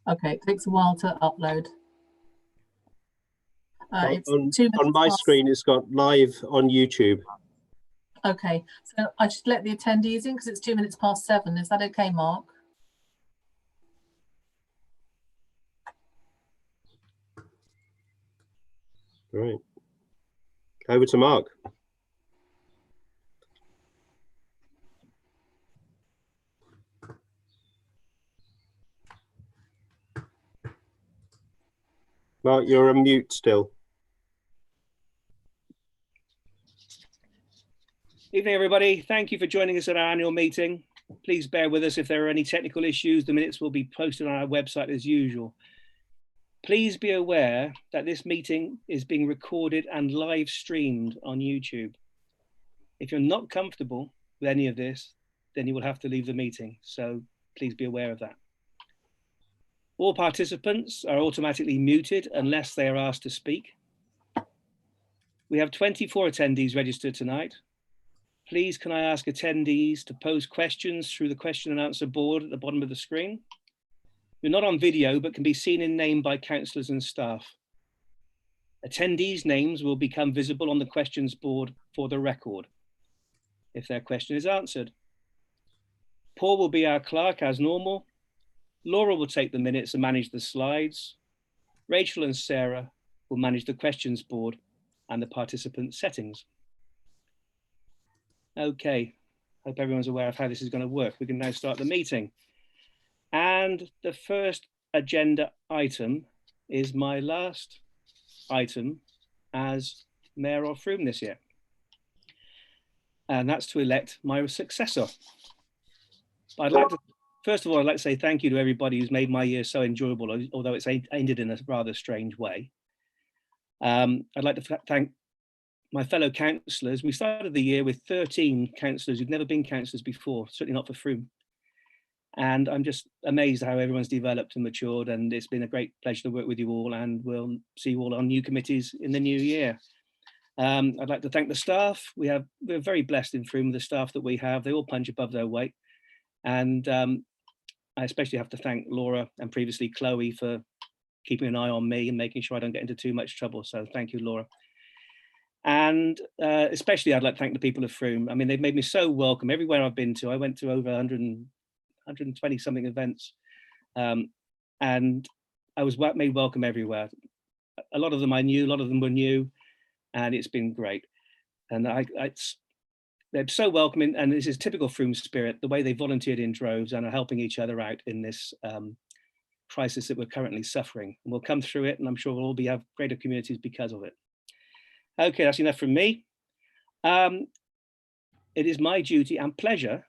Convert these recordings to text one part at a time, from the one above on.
Okay, it takes a while to upload. It's on 2 minutes my past. screen, it's got live on YouTube. Okay, so I should let the attendees in because it's 2 minutes past 7. Is that okay, Mark? Right. Over to Mark. Mark, you're on mute still. Evening, everybody. Thank you for joining us at our annual meeting. Please bear with us if there are any technical issues. The minutes will be posted on our website as usual. Please be aware that this meeting is being recorded and live streamed on YouTube. If you're not comfortable with any of this, then you will have to leave the meeting. So please be aware of that. All participants are automatically muted unless they are asked to speak. We have 24 attendees registered tonight. Please, can I ask attendees to pose questions through the question and answer board at the bottom of the screen? You're not on video, but can be seen in name by councillors and staff. Attendees' names will become visible on the questions board for the record if their question is answered. Paul will be our clerk as normal. Laura will take the minutes and manage the slides. Rachel and Sarah will manage the questions board and the participant settings. Okay, hope everyone's aware of how this is going to work. We can now start the meeting. And the first agenda item is my last item as Mayor of Frome this year. And that's to elect my successor. First of all, I'd like to say thank you to everybody who's made my year so enjoyable, although it's ended in a rather strange way. I'd like to thank my fellow councillors. We started the year with 13 councillors who've never been councillors before, certainly not for Frome. And I'm just amazed how everyone's developed and matured, and it's been a great pleasure to work with you all, and we'll see you all on new committees in the new year. I'd like to thank the staff. We're very blessed in Frome, the staff that we have. They all punch above their weight. And I especially have to thank Laura and previously Chloe for keeping an eye on me and making sure I don't get into too much trouble. So thank you, Laura. And especially I'd like to thank the people of Frome. I mean, they've made me so welcome everywhere I've been to. I went to over 120 something events, and I was made welcome everywhere. A lot of them I knew, a lot of them were new, and it's been great. And they're so welcoming, and this is typical Frome spirit, the way they volunteered in droves and are helping each other out in this crisis that we're currently suffering. And we'll come through it, and I'm sure we'll all have greater communities because of it. Okay, that's enough from me. It is my duty and pleasure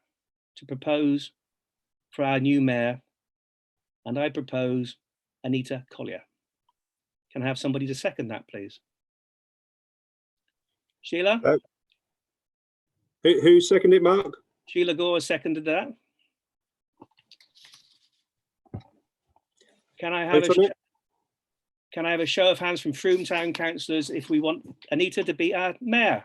to propose for our new mayor, and I propose Anita Collier. Can I have somebody to second that, please? Sheila? Who seconded it, Mark? Sheila Gore seconded that. Can I have a show of hands from Frome Town councillors if we want Anita to be our mayor?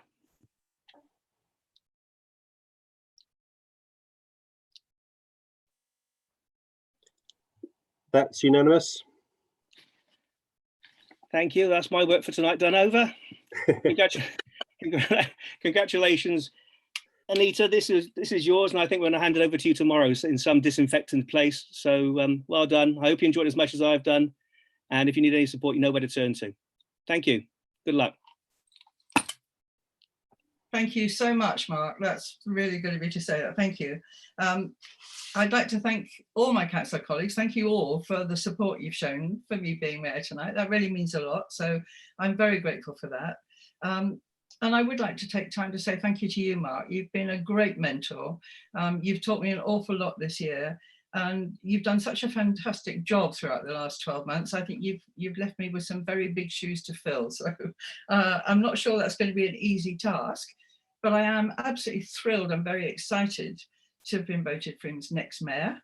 That's unanimous. Thank you. That's my work for tonight done over. Congratulations, Anita. This is yours, and I think we're going to hand it over to you tomorrow in some disinfectant place. So well done. I hope you enjoyed as much as I've done. And if you need any support, you know where to turn to. Thank you. Good luck. Thank you so much, Mark. That's really good of you to say that. Thank you. I'd like to thank all my councillor colleagues. Thank you all for the support you've shown for me being mayor tonight. That really means a lot. So I'm very grateful for that. And I would like to take time to say thank you to you, Mark. You've been a great mentor. You've taught me an awful lot this year. And you've done such a fantastic job throughout the last 12 months. I think you've left me with some very big shoes to fill. So I'm not sure that's going to be an easy task, but I am absolutely thrilled and very excited to have been voted Frome's next mayor.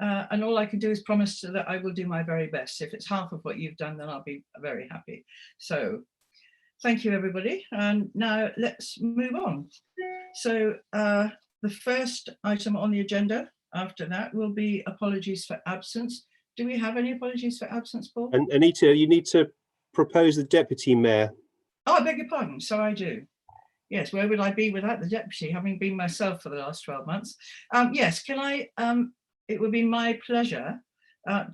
And all I can do is promise that I will do my very best. If it's half of what you've done, then I'll be very happy. So thank you, everybody. And now let's move on. So the first item on the agenda after that will be apologies for absence. Do we have any apologies for absence, Paul? And Anita, you need to propose the deputy mayor. Oh, I beg your pardon. So I do. Yes, where would I be without the deputy, having been myself for the last 12 months? Yes, can I, it would be my pleasure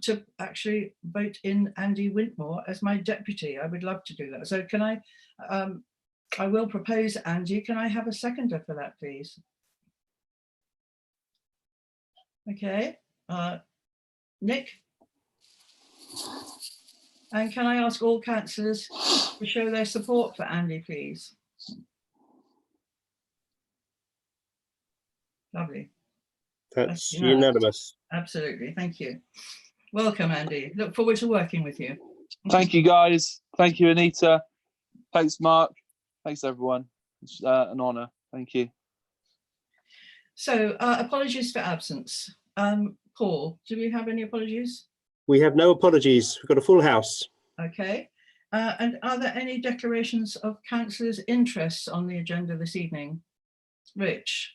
to actually vote in Andy Wintmore as my deputy. I would love to do that. So can I will propose Andy. Can I have a seconder for that, please? Okay, Nick? And can I ask all councillors to show their support for Andy, please? Lovely. That's unanimous. unanimous. Absolutely. Thank you. Welcome, Andy. Look forward to working with you. Thank you, guys. Thank you, Anita. Thanks, Mark. Thanks, everyone. It's an honour. Thank you. So apologies for absence. Paul, do we have any apologies? We have no apologies. We've got a full house. Okay. And are there any declarations of councillors' interests on the agenda this evening? Rich?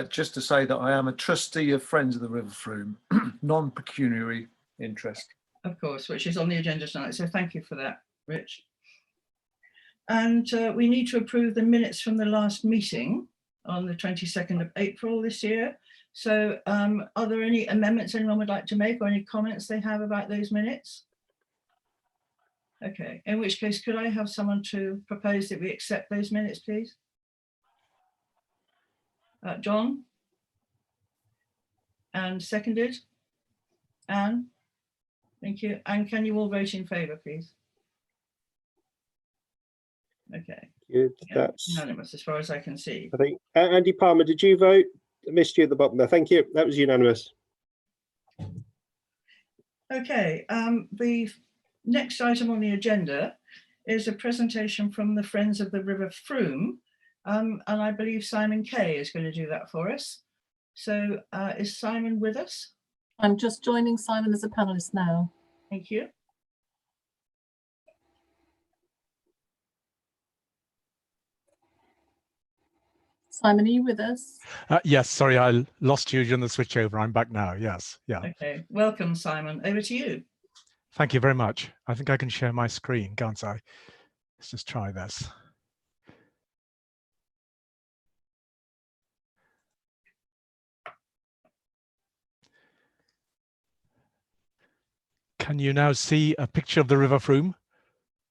Just to say that I am a trustee of Friends of the River Frome, non-pecuniary interest. Of course, which is on the agenda tonight. So thank you for that, Rich. And we need to approve the minutes from the last meeting on the 22nd of April this year. So are there any amendments anyone would like to make or any comments they have about those minutes? Okay, in which case, could I have someone to propose that we accept those minutes, please? John? And seconded? Anne? Thank you. And can you all vote in favour, please? Okay. Good. Yeah, That's, unanimous as far as I can see. I think, Andy Palmer, did you vote? I missed you at the bottom there. Thank you. That was unanimous. Okay, the next item on the agenda is a presentation from the Friends of the River Frome, and I believe Simon Kay is going to do that for us. So is Simon with us? I'm just joining Simon as a panelist now. Thank you. Simon, are you with us? Yes, sorry, I lost you during the switchover. I'm back now. Yes, yeah. Okay, welcome, Simon. Over to you. Thank you very much. I think I can share my screen, can't I? Let's just try this. Can you now see a picture of the River Frome?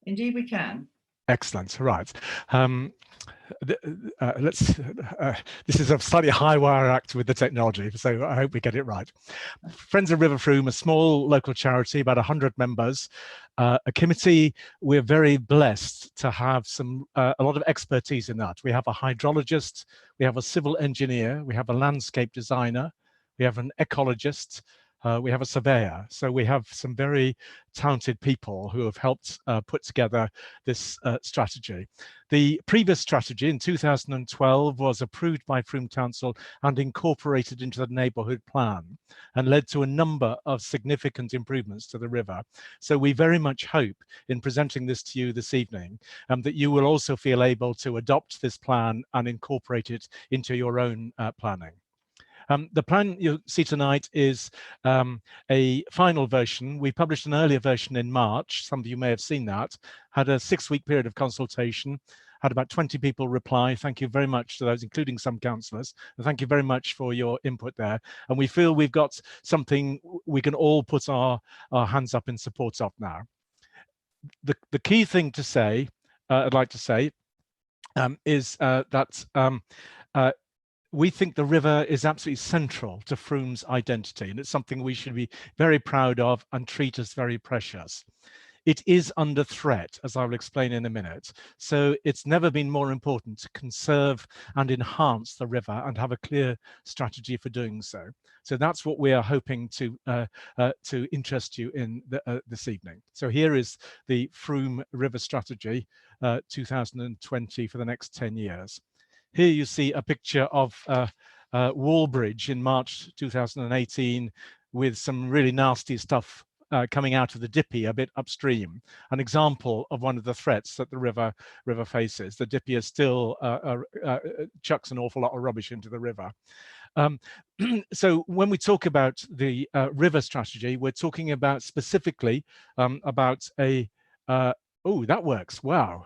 Indeed, we can. Excellent. Right. This is a slightly high wire act with the technology, so I hope we get it right. Friends of River Frome, a small local charity, about 100 members, a committee. We're very blessed to have a lot of expertise in that. We have a hydrologist, we have a civil engineer, we have a landscape designer, we have an ecologist, we have a surveyor. So we have some very talented people who have helped put together this strategy. The previous strategy in 2012 was approved by Frome Council and incorporated into the neighbourhood plan and led to a number of significant improvements to the river. So we very much hope in presenting this to you this evening that you will also feel able to adopt this plan and incorporate it into your own planning. The plan you'll see tonight is a final version. We published an earlier version in March. Some of you may have seen that. Had a 6-week period of consultation, had about 20 people reply. Thank you very much to those, including some councillors. And thank you very much for your input there. And we feel we've got something we can all put our hands up in support of now. The key thing to say, I'd like to say, is that we think the river is absolutely central to Frome's identity, and it's something we should be very proud of and treat as very precious. It is under threat, as I will explain in a minute. So it's never been more important to conserve and enhance the river and have a clear strategy for doing so. So that's what we are hoping to interest you in this evening. So here is the Frome River Strategy 2020 for the next 10 years. Here you see a picture of Wallbridge in March 2018 with some really nasty stuff coming out of the Dippy a bit upstream, an example of one of the threats that the river faces. The Dippy is still chucks an awful lot of rubbish into the river. So when we talk about the river strategy, we're talking about specifically about a, oh, that works, wow.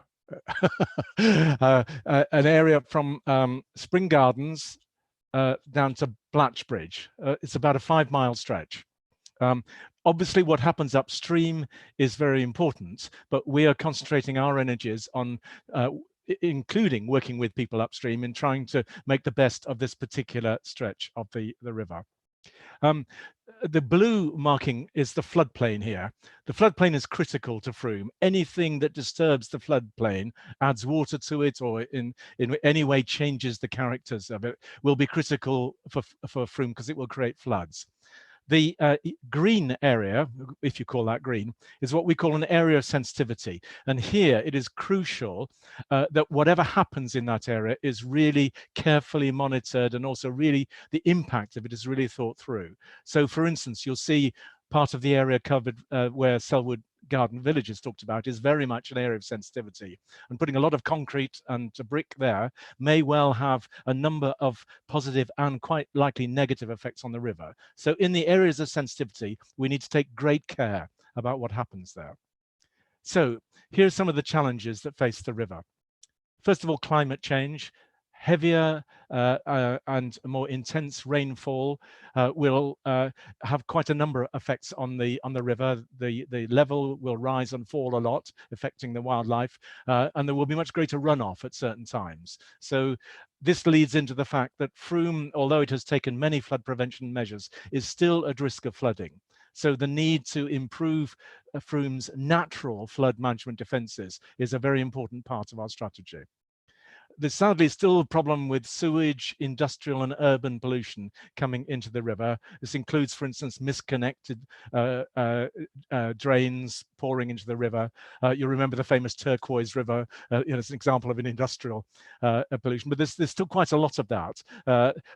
An area from Spring Gardens down to Blatchbridge. It's about a 5-mile stretch. Obviously, what happens upstream is very important, but we are concentrating our energies on including working with people upstream in trying to make the best of this particular stretch of the river. The blue marking is the floodplain here. The floodplain is critical to Frome. Anything that disturbs the floodplain, adds water to it, or in any way changes the characters of it, will be critical for Frome because it will create floods. The green area, if you call that green, is what we call an area of sensitivity. And here it is crucial that whatever happens in that area is really carefully monitored, and also really the impact of it is really thought through. So for instance, you'll see part of the area covered where Selwood Garden Village is talked about is very much an area of sensitivity, and putting a lot of concrete and brick there may well have a number of positive and quite likely negative effects on the river. So in the areas of sensitivity, we need to take great care about what happens there. So here's some of the challenges that face the river. First of all, climate change. Heavier and more intense rainfall will have quite a number of effects on the river. The level will rise and fall a lot, affecting the wildlife, and there will be much greater runoff at certain times. So this leads into the fact that Frome, although it has taken many flood prevention measures, is still at risk of flooding. So the need to improve Frome's natural flood management defences is a very important part of our strategy. There's sadly still a problem with sewage, industrial and urban pollution coming into the river. This includes, for instance, misconnected drains pouring into the river. You remember the famous Turquoise River, as an example of an industrial pollution, but there's still quite a lot of that.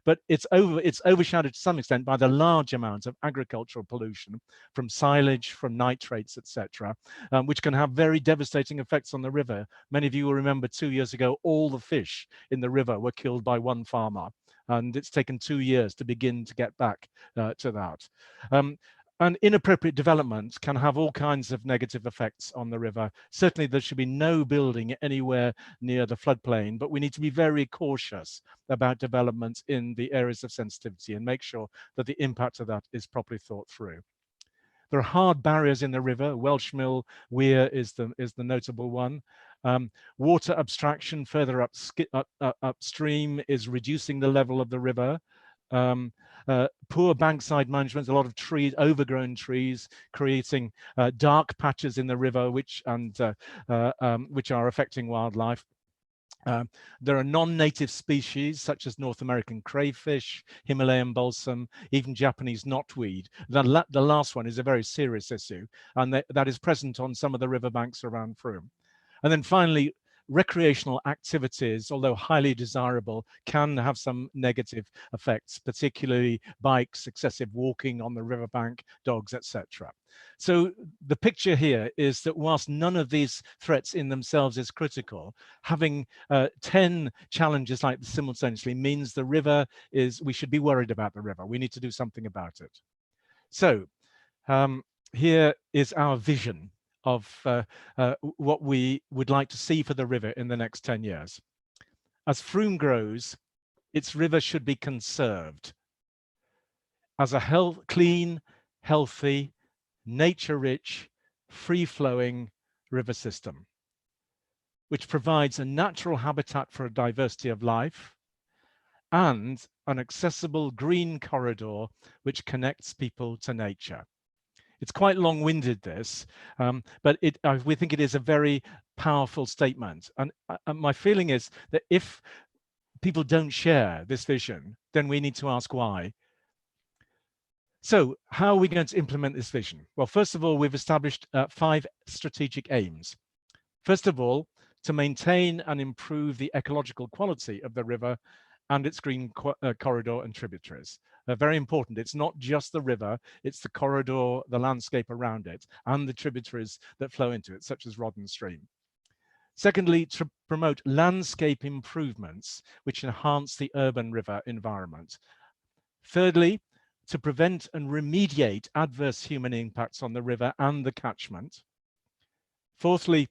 But it's overshadowed to some extent by the large amount of agricultural pollution from silage, from nitrates, etc., which can have very devastating effects on the river. Many of you will remember 2 years ago, all the fish in the river were killed by one farmer, and it's taken 2 years to begin to get back to that. And inappropriate development can have all kinds of negative effects on the river. Certainly there should be no building anywhere near the floodplain, but we need to be very cautious about development in the areas of sensitivity and make sure that the impact of that is properly thought through. There are hard barriers in the river. Welsh Mill Weir is the notable one. Water abstraction further upstream is reducing the level of the river. Poor bankside management, a lot of trees, overgrown trees, creating dark patches in the river, which are affecting wildlife. There are non-native species such as North American crayfish, Himalayan balsam, even Japanese knotweed. The last one is a very serious issue, and that is present on some of the riverbanks around Frome. And then finally, recreational activities, although highly desirable, can have some negative effects, particularly bikes, excessive walking on the riverbank, dogs, etc. So the picture here is that whilst none of these threats in themselves is critical, having 10 challenges like this simultaneously means the river we should be worried about the river. We need to do something about it. So here is our vision of what we would like to see for the river in the next 10 years. As Frome grows, its river should be conserved as a clean, healthy, nature-rich, free-flowing river system, which provides a natural habitat for a diversity of life and an accessible green corridor which connects people to nature. It's quite long-winded, this, but we think it is a very powerful statement. And my feeling is that if people don't share this vision, then we need to ask why. So how are we going to implement this vision? Well, first of all, we've established 5 strategic aims. First of all, to maintain and improve the ecological quality of the river and its green corridor and tributaries. Very important. It's not just the river, it's the corridor, the landscape around it, and the tributaries that flow into it, such as Rodden Stream. Secondly, to promote landscape improvements which enhance the urban river environment. Thirdly, to prevent and remediate adverse human impacts on the river and the catchment. Fourthly,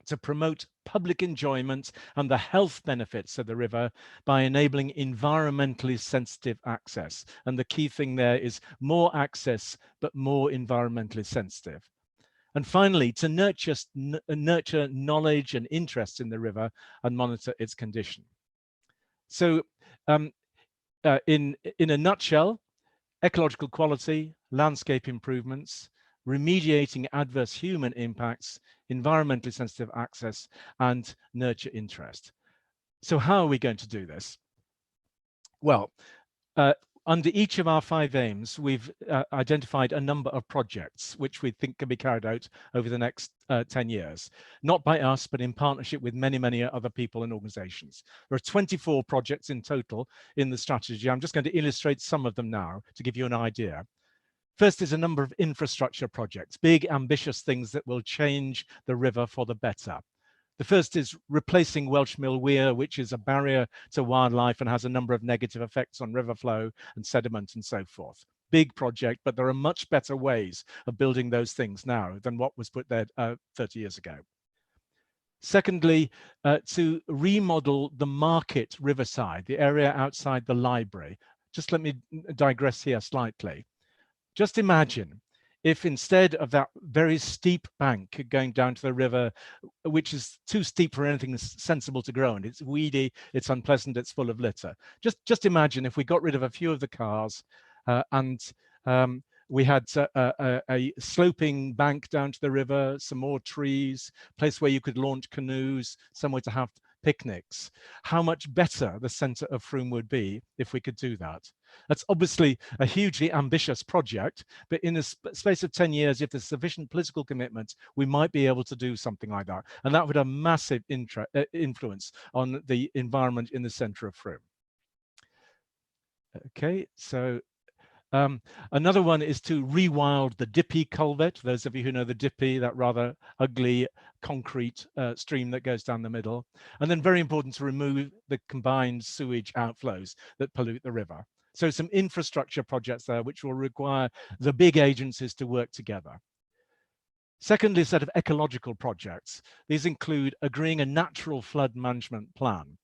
to promote public enjoyment and the health benefits of the river by enabling environmentally sensitive access. And the key thing there is more access, but more environmentally sensitive. And finally, to nurture knowledge and interest in the river and monitor its condition. So in a nutshell, ecological quality, landscape improvements, remediating adverse human impacts, environmentally sensitive access, and nurture interest. So how are we going to do this? Well, under each of our 5 aims, we've identified a number of projects which we think can be carried out over the next 10 years, not by us, but in partnership with many, many other people and organizations. There are 24 projects in total in the strategy. I'm just going to illustrate some of them now to give you an idea. First is a number of infrastructure projects, big, ambitious things that will change the river for the better. The first is replacing Welsh Mill Weir, which is a barrier to wildlife and has a number of negative effects on river flow and sediment and so forth. Big project, but there are much better ways of building those things now than what was put there 30 years ago. Secondly, to remodel the market riverside, the area outside the library. Just let me digress here slightly. Just imagine if instead of that very steep bank going down to the river, which is too steep for anything sensible to grow, and it's weedy, it's unpleasant, it's full of litter. Just imagine if we got rid of a few of the cars and we had a sloping bank down to the river, some more trees, place where you could launch canoes, somewhere to have picnics. How much better the centre of Frome would be if we could do that. That's obviously a hugely ambitious project, but in the space of 10 years, if there's sufficient political commitment, we might be able to do something like that. And that would have massive influence on the environment in the centre of Frome. Okay, so another one is to rewild the Dippy culvert. Those of you who know the Dippy, that rather ugly concrete stream that goes down the middle. And then very important to remove the combined sewage outflows that pollute the river. So some infrastructure projects there which will require the big agencies to work together. Secondly, a set of ecological projects. These include agreeing a natural flood management plan.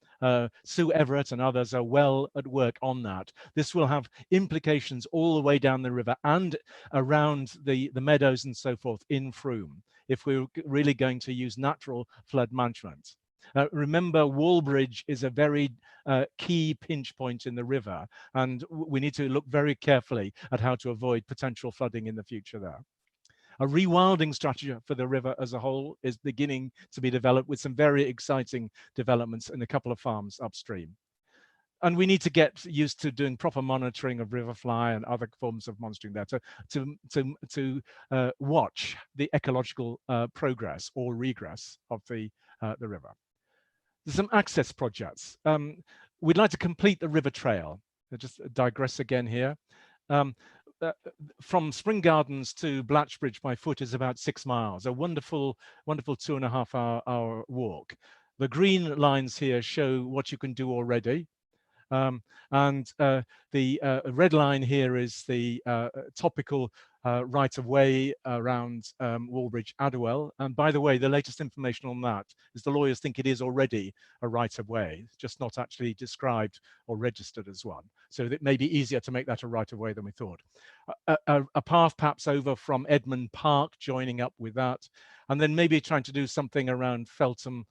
Sue Everett and others are well at work on that. This will have implications all the way down the river and around the meadows and so forth in Frome, if we're really going to use natural flood management. Remember, Wallbridge is a very key pinch point in the river, and we need to look very carefully at how to avoid potential flooding in the future there. A rewilding strategy for the river as a whole is beginning to be developed with some very exciting developments in a couple of farms upstream. And we need to get used to doing proper monitoring of riverfly and other forms of monitoring there to watch the ecological progress or regress of the river. There's some access projects. We'd like to complete the river trail. I'll just digress again here. From Spring Gardens to Blatchbridge by foot is about 6 miles, a wonderful, wonderful 2.5 hour walk. The green lines here show what you can do already. The red line here is the topical right-of-way around Wallbridge Adderwell. And by the way, the latest information on that is the lawyers think it is already a right-of-way, just not actually described or registered as one. So it may be easier to make that a right-of-way than we thought. A path perhaps over from Edmund Park, joining up with that, and then maybe trying to do something around Feltham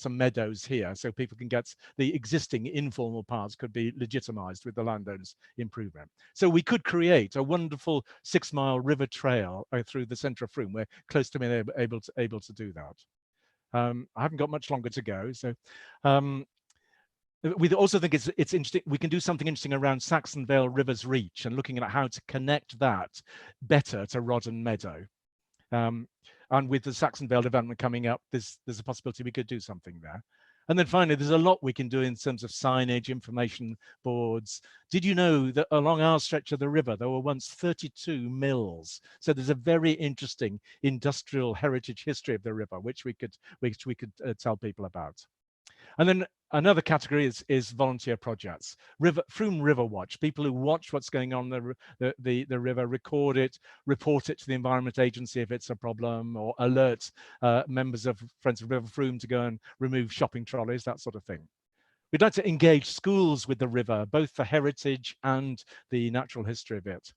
Meadows here, so people can get the existing informal paths could be legitimized with the landowners improvement. So we could create a wonderful 6-mile river trail through the centre of Frome. We're close to being able to do that. I haven't got much longer to go, so we also think it's interesting. We can do something interesting around Saxon Vale River's Reach and looking at how to connect that better to Rodden Meadow. And with the Saxon Vale development coming up, there's a possibility we could do something there. And then finally, there's a lot we can do in terms of signage, information boards. Did you know that along our stretch of the river, there were once 32 mills? So there's a very interesting industrial heritage history of the river, which we could tell people about. And then Another category is volunteer projects. Frome River Watch, people who watch what's going on the river, record it, report it to the Environment Agency if it's a problem, or alert members of Friends of River Frome to go and remove shopping trolleys, that sort of thing. We'd like to engage schools with the river, both for heritage and the natural history of it.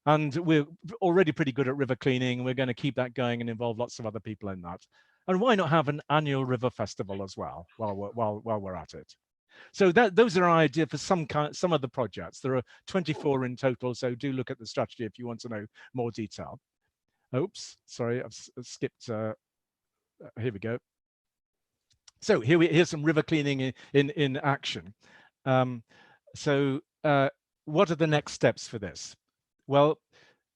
And we're already pretty good at river cleaning, and we're going to keep that going and involve lots of other people in that. And why not have an annual river festival as well while we're at it? So those are our ideas for some of the projects. There are 24 in total, so do look at the strategy if you want to know more detail. Oops, sorry, I've skipped. Here we go. So here's some river cleaning in action. What are the next steps for this? Well,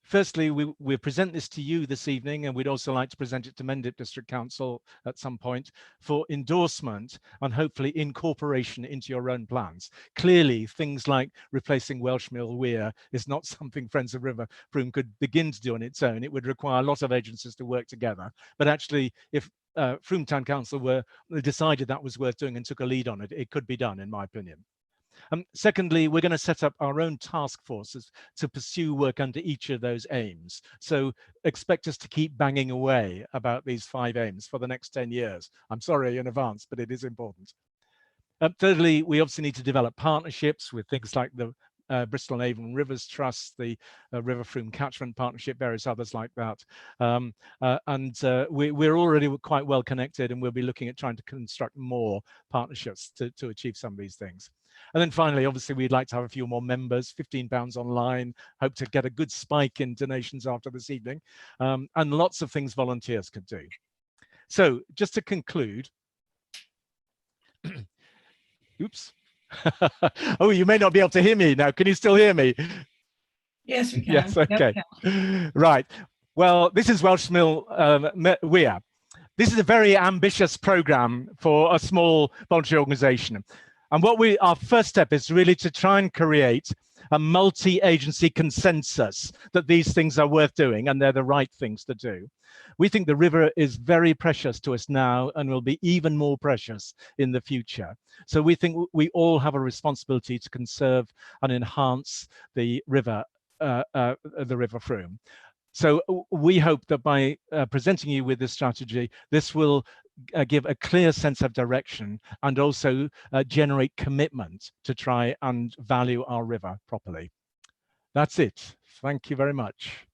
firstly, we present this to you this evening, and we'd also like to present it to Mendip District Council at some point for endorsement and hopefully incorporation into your own plans. Clearly, things like replacing Welsh Mill Weir is not something Friends of River Frome could begin to do on its own. It would require a lot of agencies to work together. But actually, if Frome Town Council decided that was worth doing and took a lead on it, it could be done, in my opinion. Secondly, we're going to set up our own task forces to pursue work under each of those aims. So expect us to keep banging away about these 5 aims for the next 10 years. I'm sorry in advance, but it is important. Thirdly, we obviously need to develop partnerships with things like the Bristol and Avon Rivers Trust, the River Frome Catchment Partnership, various others like that. We're already quite well connected, and we'll be looking at trying to construct more partnerships to achieve some of these things. And then finally, obviously, we'd like to have a few more members, £15 online, hope to get a good spike in donations after this evening, and lots of things volunteers could do. So just to conclude, oops. Oh, you may not be able to hear me now. Can you still hear me? Yes, we can. Yes, okay. Yep, we can. Right. Well, this is Welsh Mill Weir. This is a very ambitious program for a small voluntary organization. And our first step is really to try and create a multi-agency consensus that these things are worth doing and they're the right things to do. We think the river is very precious to us now and will be even more precious in the future. So we think we all have a responsibility to conserve and enhance the river Frome. So we hope that by presenting you with this strategy, this will give a clear sense of direction and also generate commitment to try and value our river properly. That's it. Thank you very much.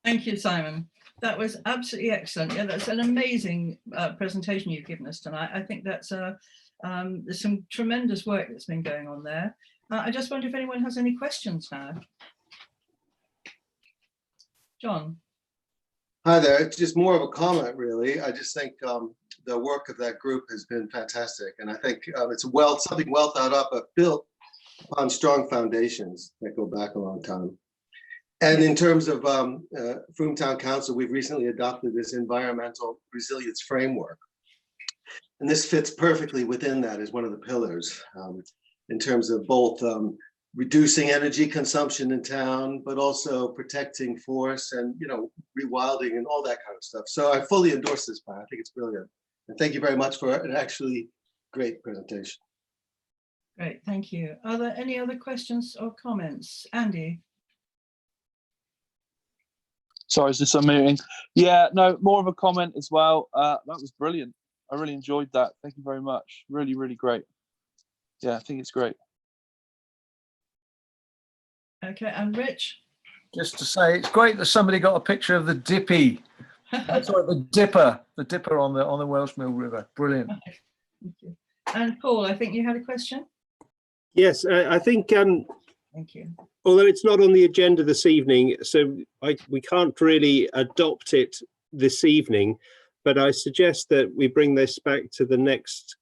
Thank you, Simon. That was absolutely excellent. Yeah, that's an amazing presentation you've given us tonight. I think that's there's some tremendous work that's been going on there. I just wonder if anyone has any questions now. John. Hi there. It's just more of a comment, really. I just think the work of that group has been fantastic, and I think it's something well thought up, but built on strong foundations that go back a long time. And in terms of Frome Town Council, we've recently adopted this environmental resilience framework, and this fits perfectly within that as one of the pillars in terms of both reducing energy consumption in town, but also protecting forests and, rewilding and all that kind of stuff. So I fully endorse this plan. I think it's brilliant. And thank you very much for an actually great presentation. Great, thank you. Are there any other questions or comments? Andy? Sorry, is this unmuting? Yeah, no, more of a comment as well. That was brilliant. I really enjoyed that. Thank you very much. Really, really great. Yeah, I think it's great. Okay, and Rich? Just to say, it's great that somebody got a picture of the Dippy. Sorry, the Dipper on the Welsh Mill River. Brilliant. Thank you. And Paul, I think you had a question? Yes, I think Thank you. although it's not on the agenda this evening, so we can't really adopt it this evening, but I suggest that we bring this back to the next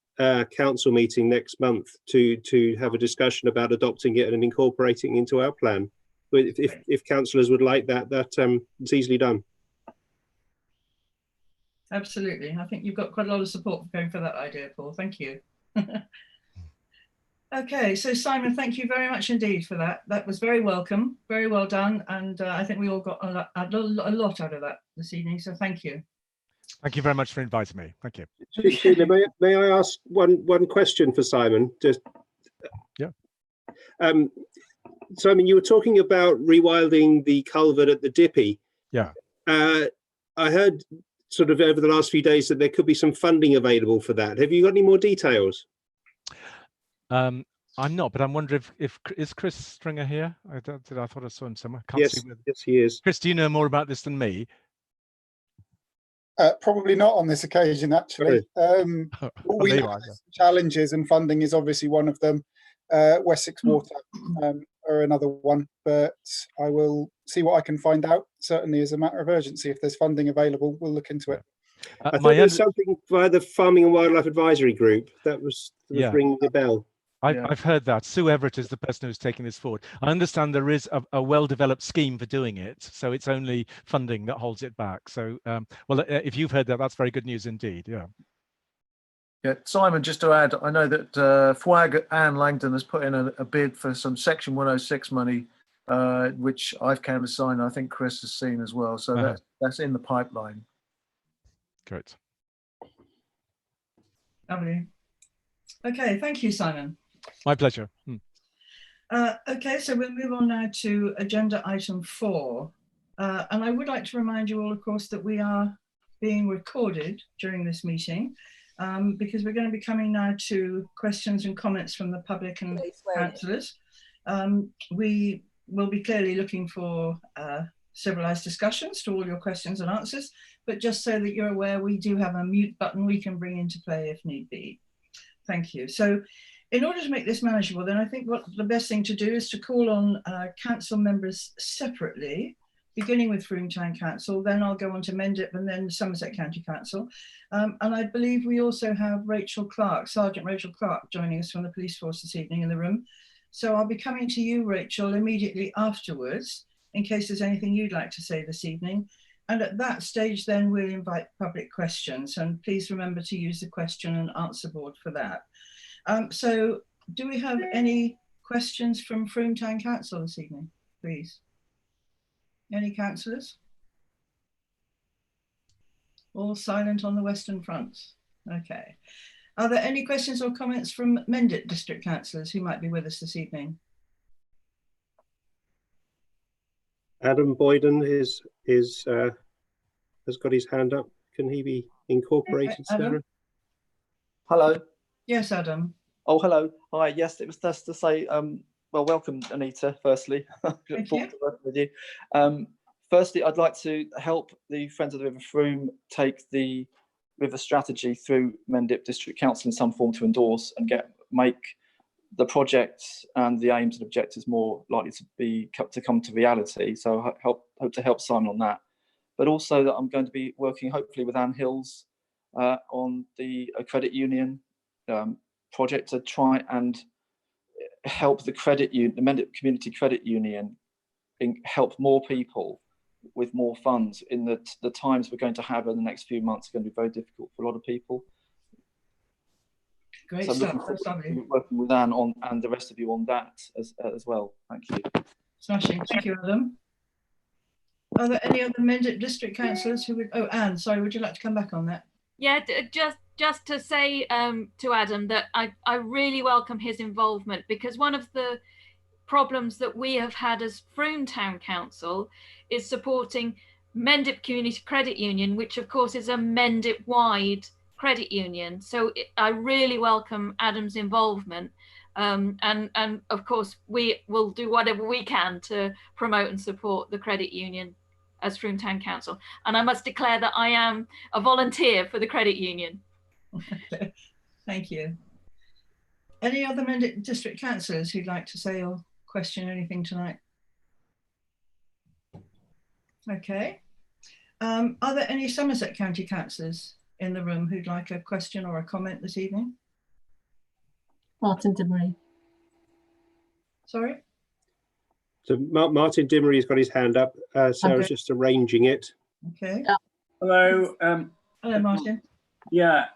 council meeting next month to have a discussion about adopting it and incorporating into our plan. But if councillors would like that, it's easily done. Absolutely. I think you've got quite a lot of support for going for that idea, Paul. Thank you. Okay, so Simon, thank you very much indeed for that. That was very welcome, very well done. And I think we all got a lot out of that this evening, so thank you. Thank you very much for inviting me. Thank you. Sheila, may I ask one question for Simon? Just yeah. Simon, you were talking about rewilding the culvert at the Dippy. Yeah. I heard sort of over the last few days that there could be some funding available for that. Have you got any more details? I'm not, but I'm wondering if is Chris Stringer here? I thought I saw him somewhere. Can't Yes, see whether... yes, he is. Chris, do you know more about this than me? Probably not on this occasion, actually. We have challenges, and funding is obviously one of them. Wessex Water are another one, but I will see what I can find out. Certainly, as a matter of urgency, if there's funding available, we'll look into it. I thought there was something via the Farming and Wildlife Advisory Group that was ringing the bell. I've heard that. Sue Everett is the person who's taking this forward. I understand there is a well-developed scheme for doing it, so it's only funding that holds it back. So, well, if you've heard that, that's very good news indeed. Yeah. Yeah, Simon, just to add, I know that FWAG Anne Langdon has put in a bid for some Section 106 money, which I've countersigned. I think Chris has seen as well. So that's in the pipeline. Great. Lovely. Okay, thank you, Simon. My pleasure. Okay, so we'll move on now to agenda item 4. And I would like to remind you all, of course, that we are being recorded during this meeting because we're going to be coming now to questions and comments from the public and councillors. We will be clearly looking for civilised discussions to all your questions and answers, but just so that you're aware, we do have a mute button we can bring into play if need be. Thank you. So in order to make this manageable, then I think what the best thing to do is to call on council members separately, beginning with Frome Town Council, then I'll go on to Mendip and then Somerset County Council. And I believe we also have Rachel Clark, Sergeant Rachel Clark, joining us from the police force this evening in the room. So I'll be coming to you, Rachel, immediately afterwards, in case there's anything you'd like to say this evening. And at that stage, then we'll invite public questions. And please remember to use the question and answer board for that. So do we have any questions from Frome Town Council this evening, please? Any councillors? All silent on the Western Front. Okay. Are there any questions or comments from Mendip District councillors who might be with us this evening? Adam Boyden has got his hand up. Can he be incorporated, Sarah? Hello. Yes, Adam. Oh, hello. Hi. Yes, it was just to say, well, welcome, Anita, firstly. Look forward to working with you. Firstly, I'd like to help the Friends of the River Frome take the river strategy through Mendip District Council in some form to endorse and make the projects and the aims and objectives more likely to come to reality. So I hope to help Simon on that. But also that I'm going to be working hopefully with Anne Hills on the credit union project to try and help the credit union, the Mendip Community Credit Union, help more people with more funds in the times we're going to have in the next few months are going to be very difficult for a lot of people. Great so stuff. That's lovely. Working with Anne on and the rest of you on that as well. Thank you. Smashing. Thank you, Adam. Are there any other Mendip District councillors who would? Oh, Anne, sorry, would you like to come back on that? Yeah, just to say to Adam that I really welcome his involvement, because one of the problems that we have had as Frome Town Council is supporting Mendip Community Credit Union, which of course is a Mendip-wide credit union. So I really welcome Adam's involvement, and of course we will do whatever we can to promote and support the credit union as Frome Town Council. And I must declare that I am a volunteer for the credit union. Thank you. Any other Mendip District councillors who'd like to say or question anything tonight? Okay. Are there any Somerset County councillors in the room who'd like a question or a comment this evening? Martin Dimmery. Sorry? So Martin Dimmery has got his hand up. Sarah's just arranging it. Okay. Yeah. Hello. Hello, Martin. Yeah,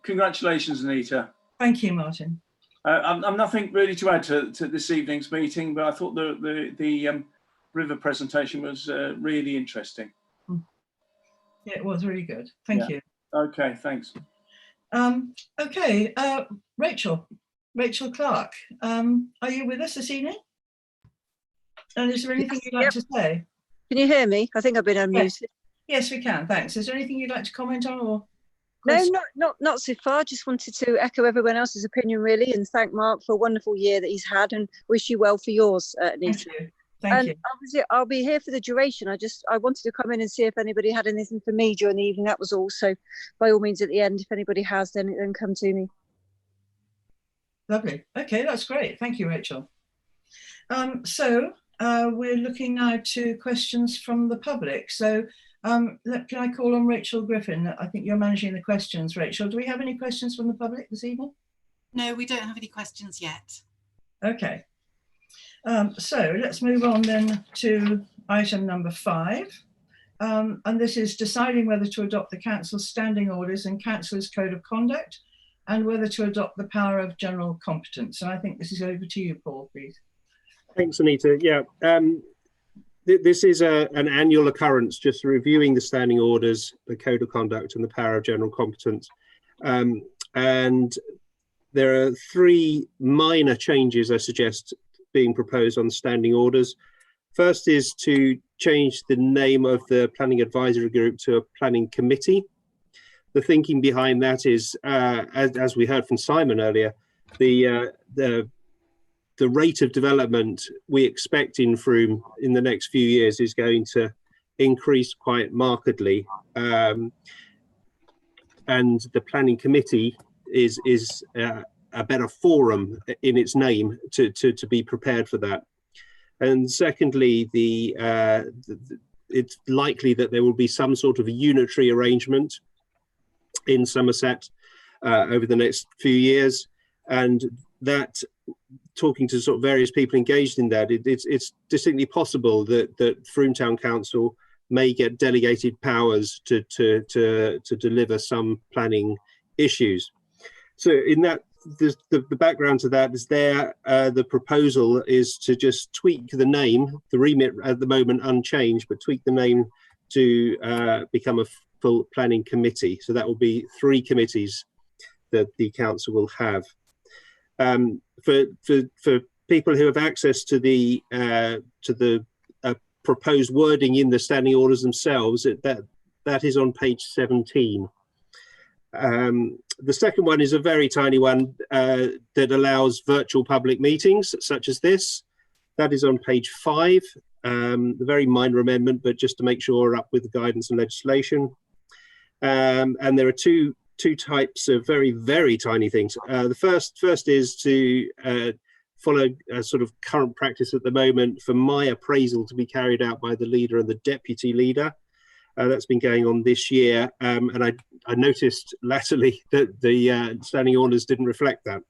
congratulations, Anita. Thank you, Martin. I'm nothing really to add to this evening's meeting, but I thought the river presentation was really interesting. Yeah, it was really good. Thank you. Okay, thanks. Okay, Rachel Clark, are you with us this evening? And is there anything you'd like to say? Can you hear me? I think I've been unmuted. Yes, we can. Thanks. Is there anything you'd like to comment on, or? No, not so far. Just wanted to echo everyone else's opinion, really, and thank Mark for a wonderful year that he's had, and wish you well for yours, Anita. Thank you. Thank you. Obviously, I'll be here for the duration. I wanted to come in and see if anybody had anything for me during the evening. That was all. So, by all means, at the end, if anybody has, then come to me. Lovely. Okay, that's great. Thank you, Rachel. So we're looking now to questions from the public. So can I call on Rachel Griffin? I think you're managing the questions, Rachel. Do we have any questions from the public this evening? No, we don't have any questions yet. Okay. So let's move on then to item number 5. And this is deciding whether to adopt the council's standing orders and councillor's code of conduct, and whether to adopt the power of general competence. And I think this is over to you, Paul, please. Thanks, Anita. Yeah, this is an annual occurrence, just reviewing the standing orders, the code of conduct and the power of general competence. And there are 3 minor changes, I suggest, being proposed on standing orders. First is to change the name of the Planning Advisory Group to a Planning Committee. The thinking behind that is, as we heard from Simon earlier, the rate of development we expect in Frome in the next few years is going to increase quite markedly, and the Planning Committee is a better forum in its name to be prepared for that. And secondly, it's likely that there will be some sort of a unitary arrangement in Somerset over the next few years, and that, talking to sort of various people engaged in that, it's distinctly possible that Frome Town Council may get delegated powers to deliver some planning issues. So in that, the background to that is the proposal is to just tweak the name, the remit at the moment unchanged, but tweak the name to become a full planning committee. So that will be 3 committees that the council will have. For people who have access to the proposed wording in the standing orders themselves, that is on page 17. The second one is a very tiny one that allows virtual public meetings such as this. That is on page 5. A very minor amendment, but just to make sure we're up with the guidance and legislation. And there are two types of very, very tiny things. The first is to follow a sort of current practice at the moment for my appraisal to be carried out by the leader and the deputy leader. That's been going on this year, and I noticed latterly that the standing orders didn't reflect that.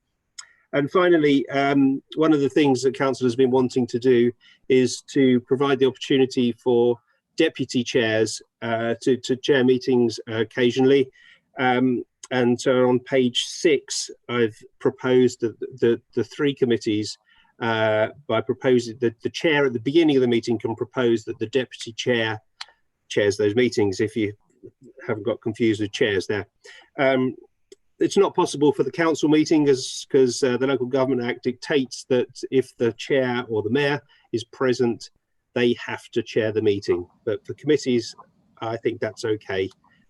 And finally, one of the things that council has been wanting to do is to provide the opportunity for deputy chairs to chair meetings occasionally. And so on page 6, I've proposed that the 3 committees, by proposing that the chair at the beginning of the meeting can propose that the deputy chair chairs those meetings, if you haven't got confused with chairs there. It's not possible for the council meeting because the Local Government Act dictates that if the chair or the mayor is present, they have to chair the meeting. But for committees, I think that's okay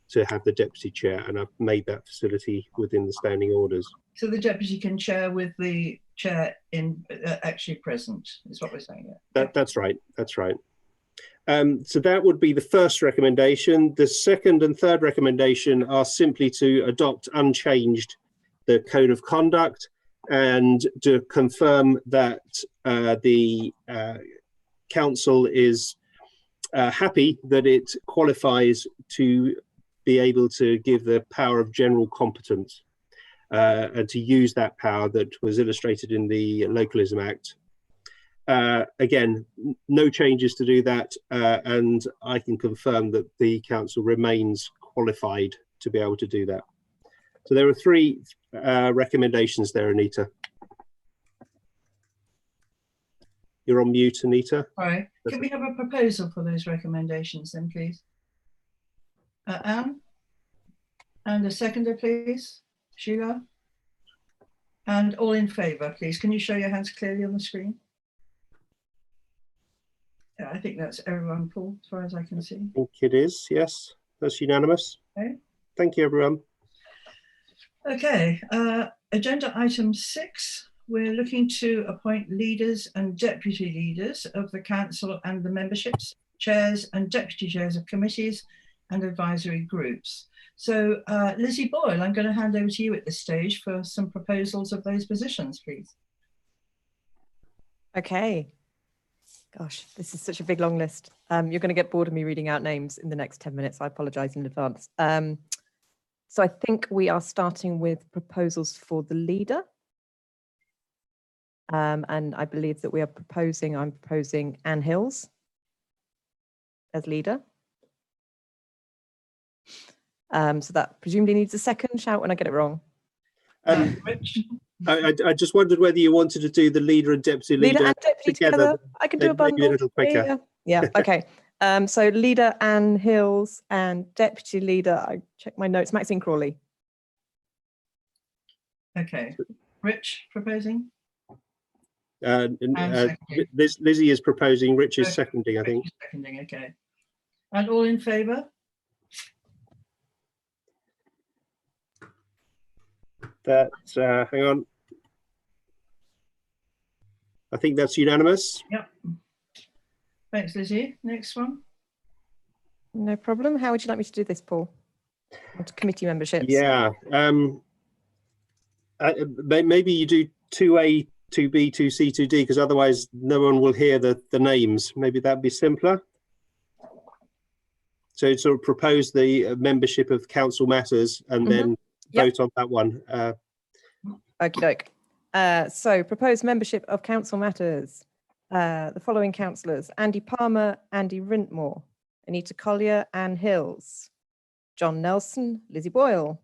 to have the deputy chair, and I've made that facility within the standing orders. So the deputy can chair with the chair in actually present, is what we're saying. Yeah. That's right. That's right. So that would be the first recommendation. The second and third recommendation are simply to adopt unchanged the code of conduct and to confirm that the council is happy that it qualifies to be able to give the power of general competence and to use that power that was illustrated in the Localism Act. Again, no changes to do that, and I can confirm that the council remains qualified to be able to do that. So there are 3 recommendations there, Anita. You're on mute, Anita. All right. Can we have a proposal for those recommendations then, please? Anne? And a seconder, please. Sheila? And all in favour, please. Can you show your hands clearly on the screen? Yeah, I think that's everyone, Paul, as far as I can see. I think it is, yes. That's unanimous. Okay. Thank you, everyone. Okay, agenda item 6. We're looking to appoint leaders and deputy leaders of the council and the memberships, chairs and deputy chairs of committees and advisory groups. So Lizzie Boyle, I'm going to hand over to you at this stage for some proposals of those positions, please. Okay. Gosh, this is such a big long list. You're going to get bored of me reading out names in the next 10 minutes. I apologize in advance. So I think we are starting with proposals for the leader. And I believe that I'm proposing Anne Hills as leader. So that presumably needs a second. Shout when I get it wrong. Rich? I just wondered whether you wanted to do the leader and deputy leader, together. I can do a bundle. A little quicker. Yeah. Okay. So leader Anne Hills and deputy leader, I check my notes, Maxine Crawley. Okay. Rich proposing? Lizzie is proposing, Rich is seconding, I think. Seconding, okay. And all in favour? Hang on. I think that's unanimous. Yep. Thanks, Lizzie. Next one. No problem. How would you like me to do this, Paul? To committee memberships. Yeah. Maybe you do 2A, 2B, 2C, 2D, because otherwise no one will hear the names. Maybe that'd be simpler. So sort of propose the membership of council matters and then vote on that one. Okie doke. So proposed membership of council matters. The following councillors: Andy Palmer, Andy Rintmore, Anita Collier, Anne Hills, John Nelson, Lizzie Boyle,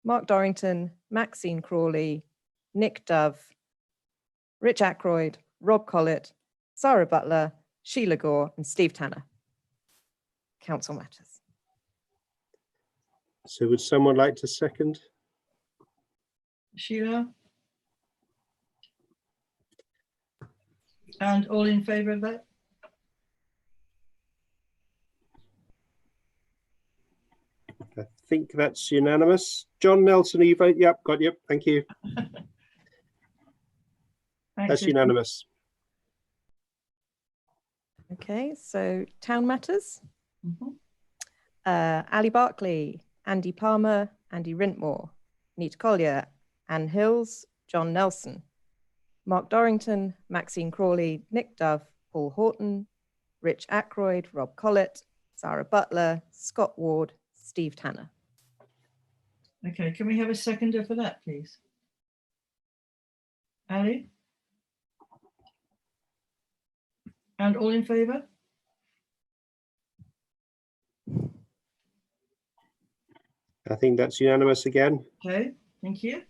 Mark Dorrington, Maxine Crawley, Nick Dove, Rich Ackroyd, Rob Collett, Sarah Butler, Sheila Gore, and Steve Tanner. Council matters. So would someone like to second? Sheila? And all in favour of that? I think that's unanimous. John Nelson, you vote? Yep, got you. Thank you. That's unanimous. Okay, so town matters. Ali Barkley, Andy Palmer, Andy Rintmore, Anita Collier, Anne Hills, John Nelson, Mark Dorrington, Maxine Crawley, Nick Dove, Paul Horton, Rich Ackroyd, Rob Collett, Sarah Butler, Scott Ward, Steve Tanner. Okay, can we have a seconder for that, please? Ali? And all in favour? I think that's unanimous again. Okay, thank you.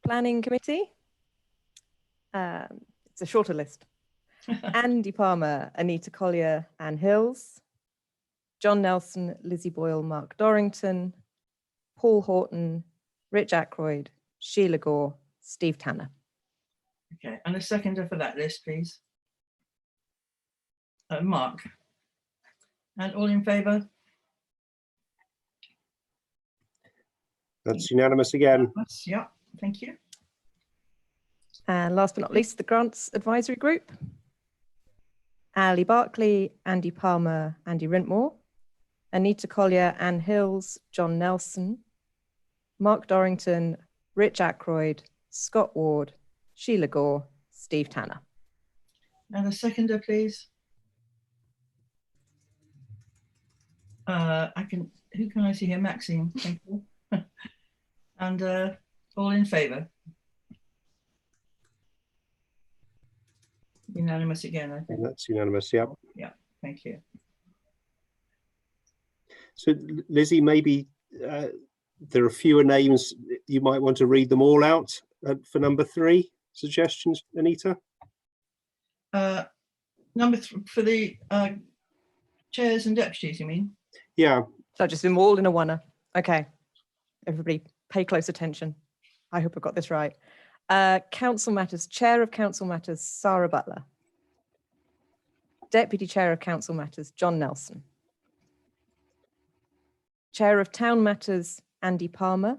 Planning committee. It's a shorter list. Andy Palmer, Anita Collier, Anne Hills, John Nelson, Lizzie Boyle, Mark Dorrington, Paul Horton, Rich Ackroyd, Sheila Gore, Steve Tanner. Okay, and a seconder for that list, please. Mark. And all in favour? That's unanimous again. Yeah, thank you. And last but not least, the Grants Advisory Group. Ali Barkley, Andy Palmer, Andy Rintmore, Anita Collier, Anne Hills, John Nelson, Mark Dorrington, Rich Ackroyd, Scott Ward, Sheila Gore, Steve Tanner. And a seconder, please. Who can I see here? Maxine, thank you. And all in favour? Unanimous again, I think. That's unanimous, yeah. Yeah, thank you. So Lizzie, maybe there are fewer names. You might want to read them all out for number 3. Suggestions, Anita? Number 3 for the chairs and deputies, you mean? Yeah. So just them all in a oneer. Okay. Everybody pay close attention. I hope I got this right. Council Matters, Chair of Council Matters, Sarah Butler. Deputy Chair of Council Matters, John Nelson. Chair of Town Matters, Andy Palmer.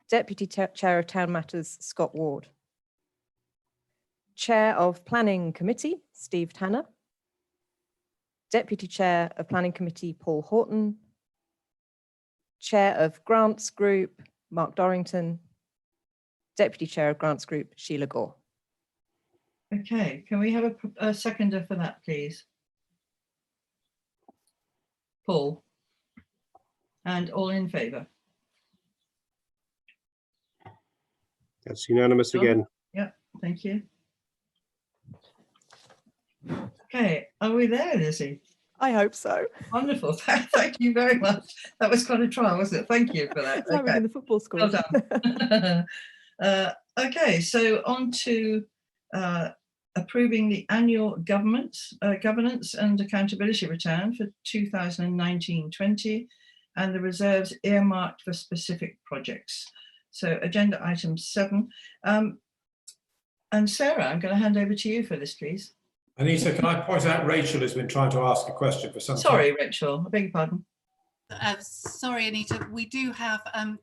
Deputy Chair of Town Matters, Scott Ward. Chair of Planning Committee, Steve Tanner. Deputy Chair of Planning Committee, Paul Horton. Chair of Grants Group, Mark Dorrington. Deputy Chair of Grants Group, Sheila Gore. Okay, can we have a seconder for that, please? Paul. And all in favour? That's unanimous again. Yeah, thank you. Okay, are we there, Lizzie? I hope so. Wonderful. Thank you very much. That was quite a trial, wasn't it? Thank you for that. It's like we're in the football school. Well done. Okay, so on to approving the annual governance and accountability return for 2019-20 and the reserves earmarked for specific projects. So agenda item 7. And Sarah, I'm going to hand over to you for this, please. Anita, can I point out Rachel has been trying to ask a question for some time? Sorry, Rachel, I beg your pardon. Sorry, Anita, we do have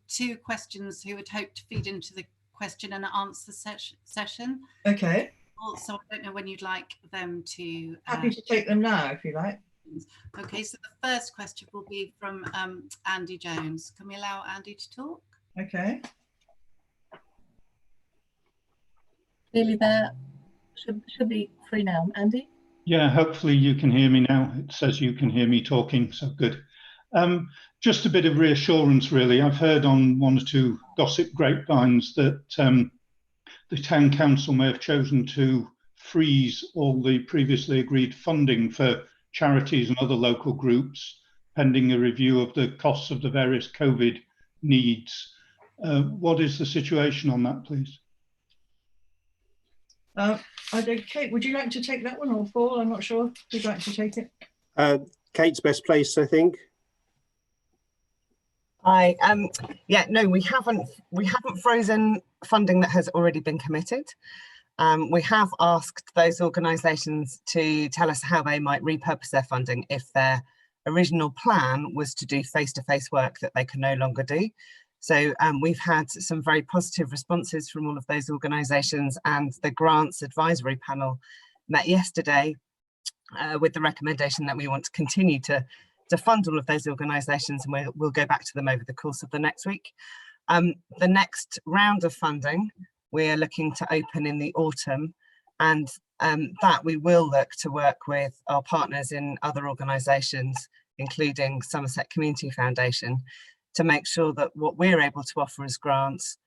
2 questions who would hope to feed into the question and answer session. Okay. Also, I don't know when you'd like them to... Happy to take them now, if you like. Okay, so the first question will be from Andy Jones. Can we allow Andy to talk? Okay. Clearly there should be free now. Andy? Yeah, hopefully you can hear me now. It says you can hear me talking, so good. Just a bit of reassurance, really. I've heard on 1 or 2 gossip grapevines that the town council may have chosen to freeze all the previously agreed funding for charities and other local groups, pending a review of the costs of the various COVID needs. What is the situation on that, please? I don't, Kate, would you like to take that one, or Paul? I'm not sure who'd like to take it. Kate's best place, I think. Hi. Yeah, no, we haven't frozen funding that has already been committed. We have asked those organisations to tell us how they might repurpose their funding if their original plan was to do face-to-face work that they can no longer do. So we've had some very positive responses from all of those organisations, and the grants advisory panel met yesterday with the recommendation that we want to continue to fund all of those organisations, and we'll go back to them over the course of the next week. The next round of funding we are looking to open in the autumn, and that we will look to work with our partners in other organisations, including Somerset Community Foundation, to make sure that what we're able to offer as grants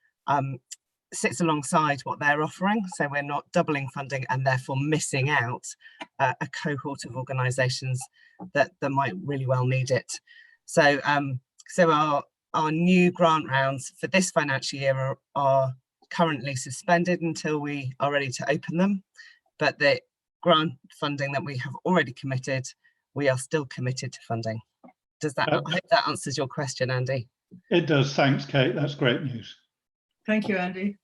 sits alongside what they're offering, so we're not doubling funding and therefore missing out a cohort of organisations that might really well need it. So our new grant rounds for this financial year are currently suspended until we are ready to open them, but the grant funding that we have already committed, we are still committed to funding. Does that, I hope that answers your question, Andy. It does, thanks, Kate. That's great news. Thank you, Andy.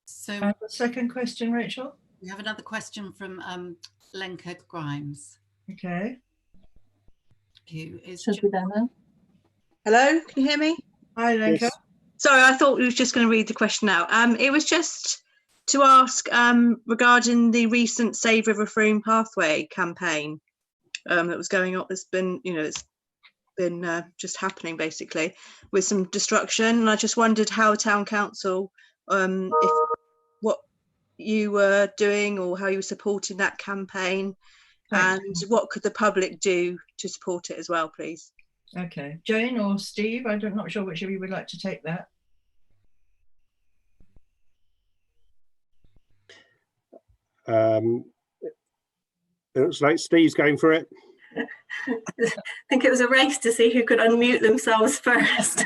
So the second question, Rachel. We have another question from Lenka Grimes. Okay. Who is should be there now. Hello, can you hear me? Hi, Lenka. Yes. Sorry, I thought we was just going to read the question out. It was just to ask regarding the recent Save River Frome Pathway campaign that was going on. It's been, it's been just happening basically with some destruction, and I just wondered how town council, if what you were doing or how you were supporting that campaign. Thanks. And what could the public do to support it as well, please? Okay, Jane or Steve, I'm not sure which of you would like to take that. It looks like Steve's going for it. I think it was a race to see who could unmute themselves first.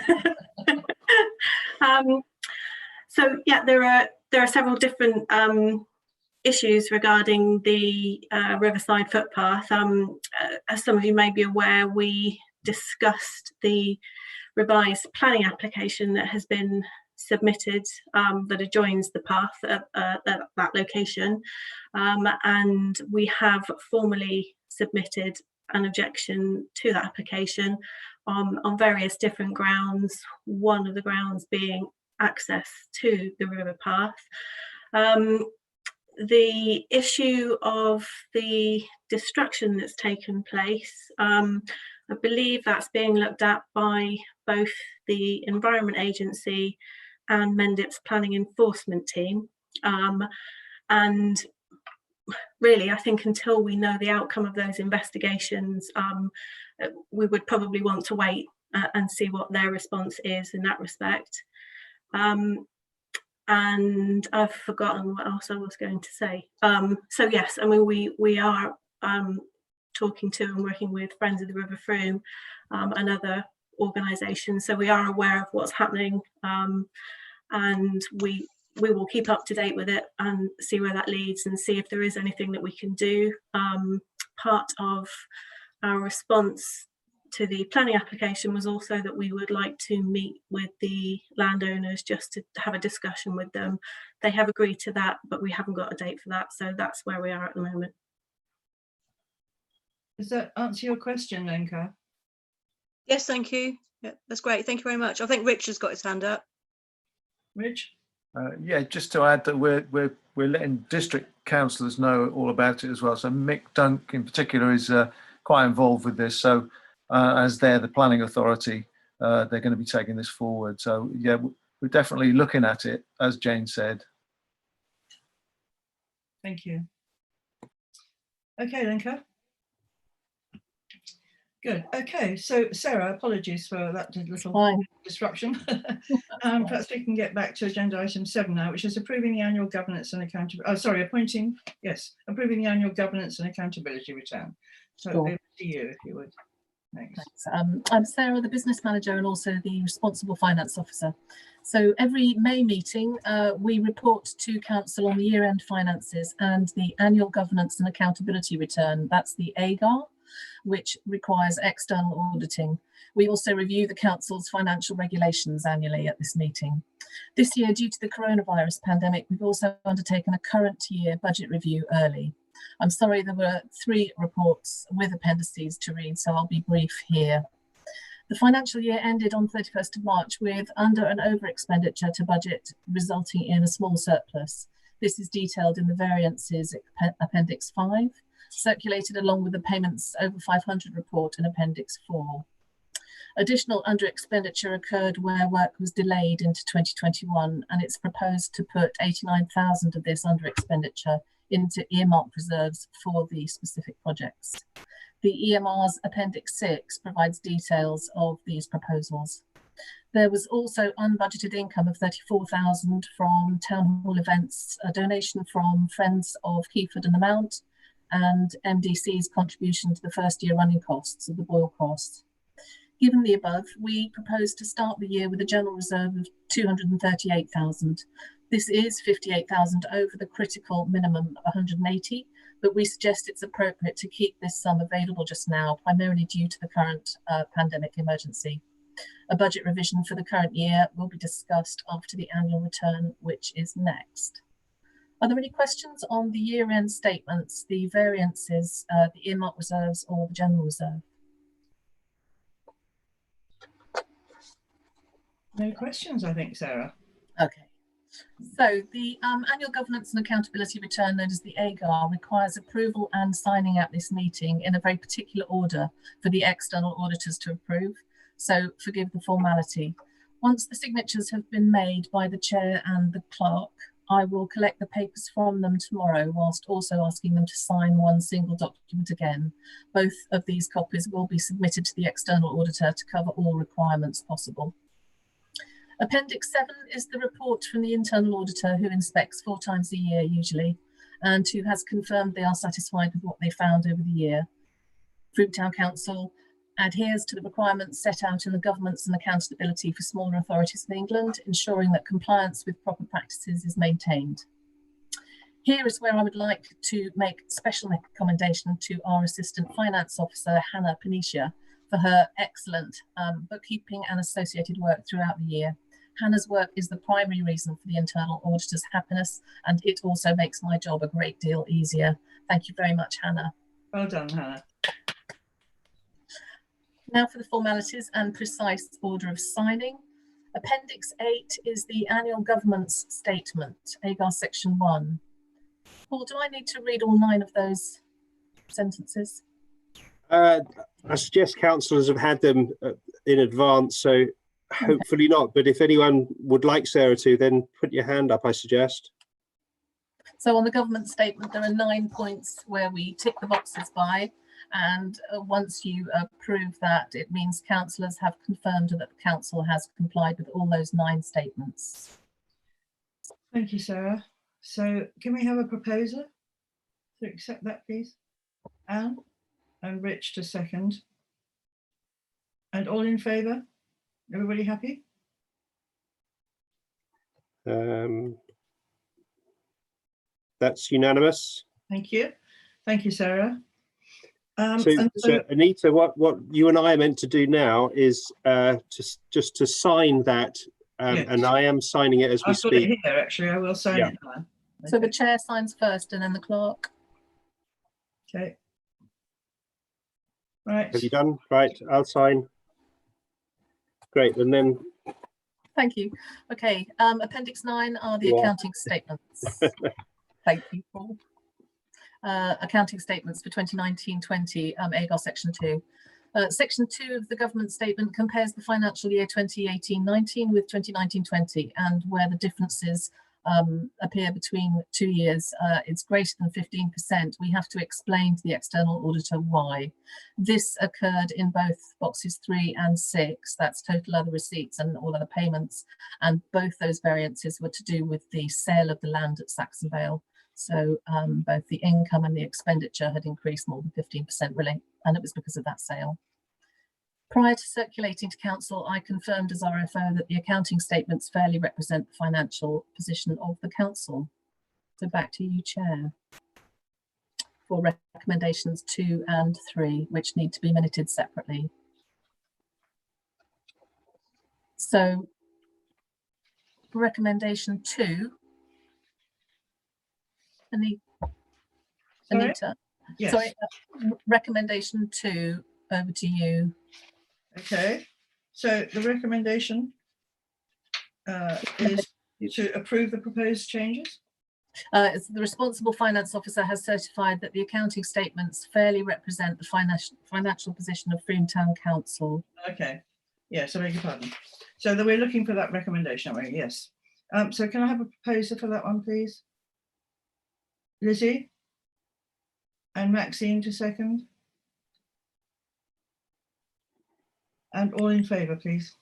So yeah, there are several different issues regarding the Riverside footpath. As some of you may be aware, we discussed the revised planning application that has been submitted that adjoins the path at that location, and we have formally submitted an objection to that application on various different grounds, one of the grounds being access to the river path. The issue of the destruction that's taken place, I believe that's being looked at by both the Environment Agency and Mendip's planning enforcement team. And really, I think until we know the outcome of those investigations, we would probably want to wait and see what their response is in that respect. And I've forgotten what else I was going to say. So yes, I mean, we are talking to and working with Friends of the River Frome and other organisations, so we are aware of what's happening, and we will keep up to date with it and see where that leads and see if there is anything that we can do. Part of our response to the planning application was also that we would like to meet with the landowners just to have a discussion with them. They have agreed to that, but we haven't got a date for that, so that's where we are at the moment. Does that answer your question, Lenka? Yes, thank you. Yeah, that's great. Thank you very much. I think Rich has got his hand up. Rich? Yeah, just to add that we're letting district councillors know all about it as well. So Mick Dunk in particular is quite involved with this. So as they're the planning authority, they're going to be taking this forward. So yeah, we're definitely looking at it, as Jane said. Thank you. Okay, Lenka. Good. Okay, so Sarah, apologies for that little disruption. Perhaps we can get back to agenda item 7 now, which is approving the annual governance and accountability. Oh, sorry, approving the annual governance and accountability return. So over to you, if you would. Thanks. I'm Sarah, the business manager and also the responsible finance officer. So every May meeting, we report to council on the year-end finances and the annual governance and accountability return. That's the AGAR, which requires external auditing. We also review the council's financial regulations annually at this meeting. This year, due to the coronavirus pandemic, we've also undertaken a current year budget review early. I'm sorry, there were 3 reports with appendices to read, so I'll be brief here. The financial year ended on 31st of March with under and over expenditure to budget, resulting in a small surplus. This is detailed in the variances Appendix 5, circulated along with the payments over 500 report in Appendix 4. Additional under expenditure occurred where work was delayed into 2021, and it's proposed to put 89,000 of this under expenditure into earmarked reserves for the specific projects. The EMR's Appendix 6 provides details of these proposals. There was also unbudgeted income of 34,000 from town hall events, a donation from Friends of Keyford and the Mount, and MDC's contribution to the first year running costs of the Boyle Cross. Given the above, we propose to start the year with a general reserve of 238,000. This is 58,000 over the critical minimum of 180, but we suggest it's appropriate to keep this sum available just now, primarily due to the current pandemic emergency. A budget revision for the current year will be discussed after the annual return, which is next. Are there any questions on the year-end statements, the variances, the earmark reserves, or the general reserve? No questions, I think, Sarah. Okay. So the annual governance and accountability return, known as the AGAR, requires approval and signing at this meeting in a very particular order for the external auditors to approve. So forgive the formality. Once the signatures have been made by the chair and the clerk, I will collect the papers from them tomorrow, whilst also asking them to sign one single document again. Both of these copies will be submitted to the external auditor to cover all requirements possible. Appendix 7 is the report from the internal auditor, who inspects 4 times a year usually, and who has confirmed they are satisfied with what they found over the year. Frome Town Council adheres to the requirements set out in the Governance and Accountability for Smaller Authorities of England, ensuring that compliance with proper practices is maintained. Here is where I would like to make special recommendation to our Assistant Finance Officer, Hannah Panicia, for her excellent bookkeeping and associated work throughout the year. Hannah's work is the primary reason for the internal auditor's happiness, and it also makes my job a great deal easier. Thank you very much, Hannah. Well done, Hannah. Now for the formalities and precise order of signing. Appendix 8 is the annual government's statement, AGAR section 1. Paul, do I need to read all 9 of those sentences? I suggest councillors have had them in advance, so hopefully not. But if anyone would like Sarah to, then put your hand up, I suggest. So on the government statement, there are 9 points where we tick the boxes by, and once you approve that, it means councillors have confirmed that the council has complied with all those 9 statements. Thank you, Sarah. So can we have a proposer to accept that, please? Anne and Rich to second. And all in favour? Everybody happy? That's unanimous. Thank you. Thank you, Sarah. So Anita, what you and I are meant to do now is just to sign that, yes. And I am signing it as we I've got speak. it here, actually. I will sign it now. So the chair signs first and then the clerk. Okay. Right. Have you done? Right, I'll sign. Great, and then... Thank you. Okay, Appendix 9 are the accounting statements. Thank you, Paul. Accounting statements for 2019-20, AGAR Section 2. Section 2 of the government statement compares the financial year 2018-19 with 2019-20, and where the differences appear between 2 years, it's greater than 15%, we have to explain to the external auditor why. This occurred in both boxes 3 and 6, that's total other receipts and all other payments, and both those variances were to do with the sale of the land at Saxon Vale. So both the income and the expenditure had increased more than 15% really, and it was because of that sale. Prior to circulating to council, I confirmed as RFO that the accounting statements fairly represent the financial position of the council. So back to you, Chair, for recommendations 2 and 3, which need to be minuted separately. So for recommendation 2, Anita, yes. Sorry, recommendation 2, over to you. Okay, so the recommendation is to approve the proposed changes. The responsible finance officer has certified that the accounting statements fairly represent the financial position of Frome Town Council. Okay, yes, I beg your pardon. So that we're looking for that recommendation, aren't we? Yes. So can I have a proposer for that one, please? Lizzie and Maxine to second. And all in favour, please.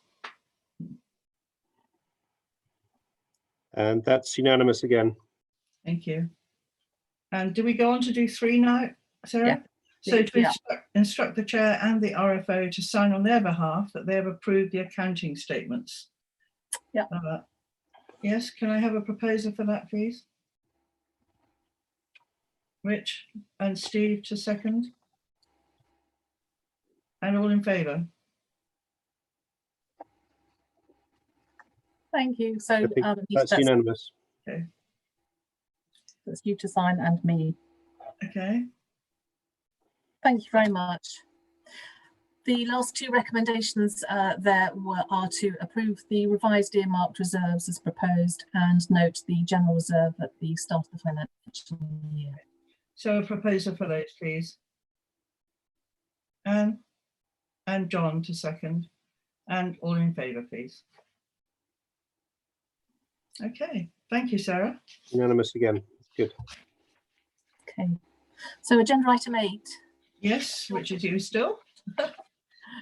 And that's unanimous again. Thank you. And do we go on to do 3 now, Sarah? Yeah. So to instruct the chair and the RFO to sign on their behalf that they have approved the accounting statements. Yeah. Yes, can I have a proposer for that, please? Rich and Steve to second. And all in favour? Thank you. So that's unanimous. Okay. That's you to sign and me. Okay. Thank you very much. The last 2 recommendations are to approve the revised earmarked reserves as proposed and note the general reserve at the start of the financial year. So a proposer for those, please. Anne and John to second, and all in favour, please. Okay, thank you, Sarah. Unanimous again. Good. Okay, so agenda item 8. Yes, which is you still.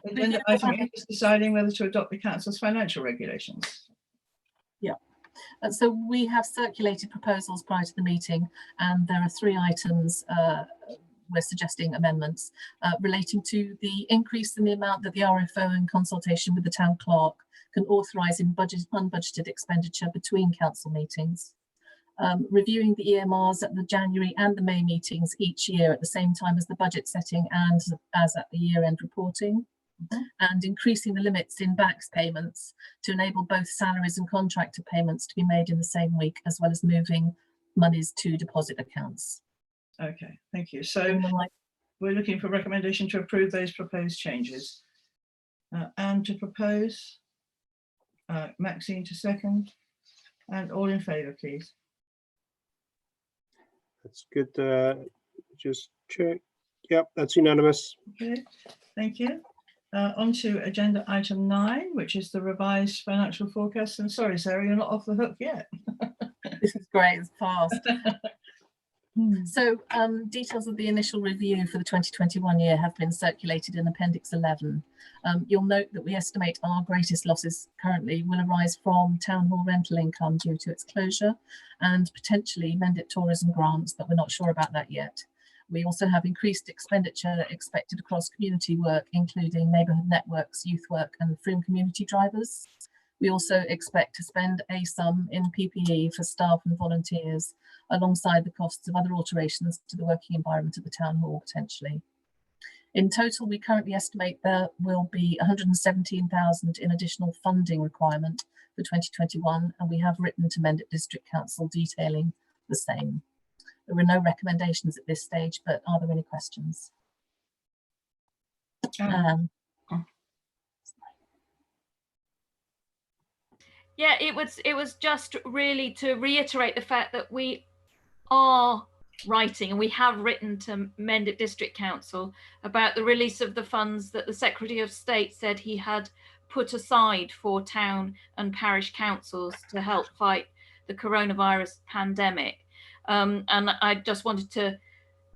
Agenda item 8 is deciding whether to adopt the council's financial regulations. Yeah, so we have circulated proposals prior to the meeting, and there are 3 items we're suggesting amendments relating to the increase in the amount that the RFO, in consultation with the town clerk, can authorise in unbudgeted expenditure between council meetings. reviewing the EMRs at the January and the May meetings each year at the same time as the budget setting and as at the year-end reporting, and increasing the limits in backs payments to enable both salaries and contractor payments to be made in the same week, as well as moving monies to deposit accounts. Okay, thank you. So we're looking for recommendation to approve those proposed changes. And to propose, Maxine to second, and all in favour, please. That's good. Just check. Yep, that's unanimous. Okay, thank you. On to agenda item 9, which is the revised financial forecast. And sorry, Sarah, you're not off the hook yet. This is great, it's fast. So details of the initial review for the 2021 year have been circulated in Appendix 11. You'll note that we estimate our greatest losses currently will arise from town hall rental income due to its closure, and potentially Mendip tourism grants, but we're not sure about that yet. We also have increased expenditure expected across community work, including neighbourhood networks, youth work and Frome community drivers. We also expect to spend a sum in PPE for staff and volunteers, alongside the costs of other alterations to the working environment at the town hall potentially. In total, we currently estimate there will be 117,000 in additional funding requirement for 2021, and we have written to Mendip District Council detailing the same. There are no recommendations at this stage, but are there any questions? Yeah, it was just really to reiterate the fact that we are writing, and we have written to Mendip District Council about the release of the funds that the Secretary of State said he had put aside for town and parish councils to help fight the coronavirus pandemic. And I just wanted to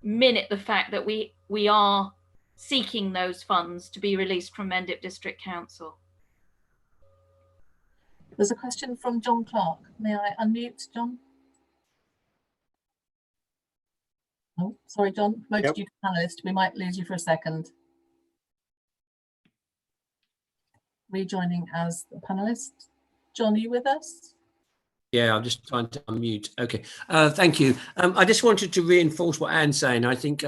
minute the fact that we are seeking those funds to be released from Mendip District Council. There's a question from John Clark. May I unmute, John? Oh, sorry, John, promoted you to panelist. We might lose you for a second. Rejoining as the panelist. John, are you with us? Yeah, I'm just trying to unmute. Okay, thank you. I just wanted to reinforce what Anne's saying. I think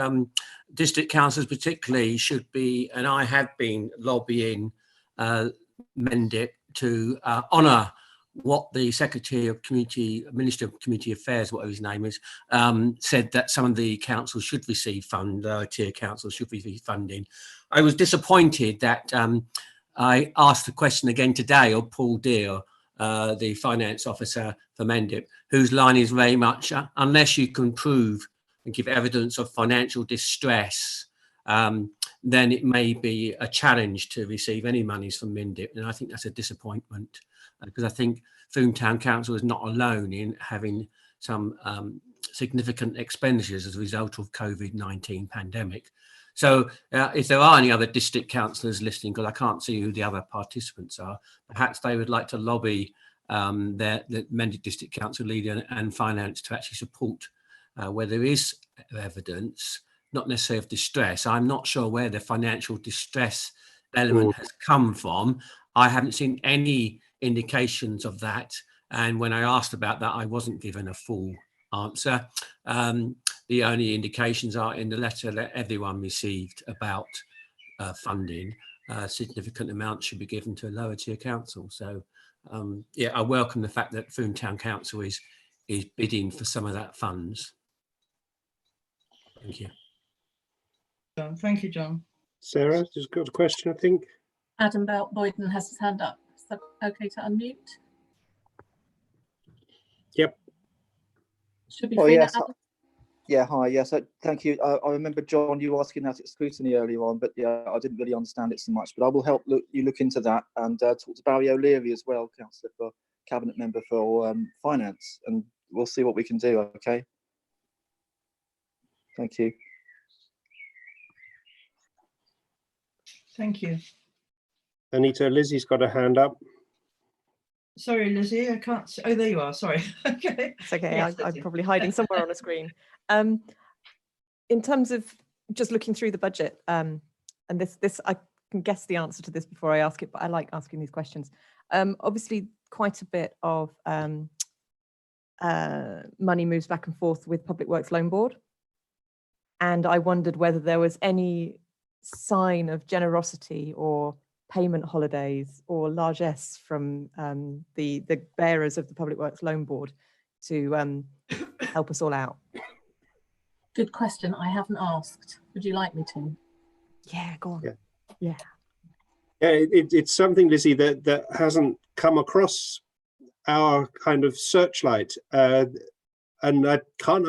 district councillors particularly should be, and I have been lobbying Mendip to honour what the Secretary of Community, Minister of Community Affairs, whatever his name is, said that some of the councils should receive lower tier councils should receive funding. I was disappointed that I asked the question again today of Paul Deere, the finance officer for Mendip, whose line is very much, unless you can prove and give evidence of financial distress, then it may be a challenge to receive any monies from Mendip. And I think that's a disappointment, because I think Frome Town Council is not alone in having some significant expenditures as a result of COVID-19 pandemic. So if there are any other district councillors listening, because I can't see who the other participants are, perhaps they would like to lobby the Mendip District Council leader and finance to actually support where there is evidence, not necessarily of distress. I'm not sure where the financial distress element has come from. I haven't seen any indications of that. And when I asked about that, I wasn't given a full answer. The only indications are in the letter that everyone received about funding. Significant amounts should be given to a lower tier council. So yeah, I welcome the fact that Frome Town Council is bidding for some of that funds. Thank you. John, thank you, John. Sarah, just got a question, I think. Adam Boyden has his hand up. Is that okay to unmute? Yep. Should be free now, Adam. Yeah, hi. Yes, thank you. I remember, John, you asking that at scrutiny earlier on, but yeah, I didn't really understand it so much. But I will help you look into that and talk to Barry O'Leary as well, Councillor for Cabinet Member for Finance, and we'll see what we can do. Okay. Thank you. Thank you. Anita, Lizzie's got a hand up. Sorry, Lizzie, I can't see. Oh, there you are. Sorry. Okay. It's okay. Yes, I'm probably hiding somewhere on a screen. In terms of just looking through the budget, and this I can guess the answer to this before I ask it, but I like asking these questions. Obviously, quite a bit of money moves back and forth with Public Works Loan Board. And I wondered whether there was any sign of generosity or payment holidays or largesse from the bearers of the Public Works Loan Board to help us all out. Good question. I haven't asked. Would you like me to? Yeah, go on. Yeah. Yeah. Yeah, it's something, Lizzie, that hasn't come across our kind of searchlight, and I can't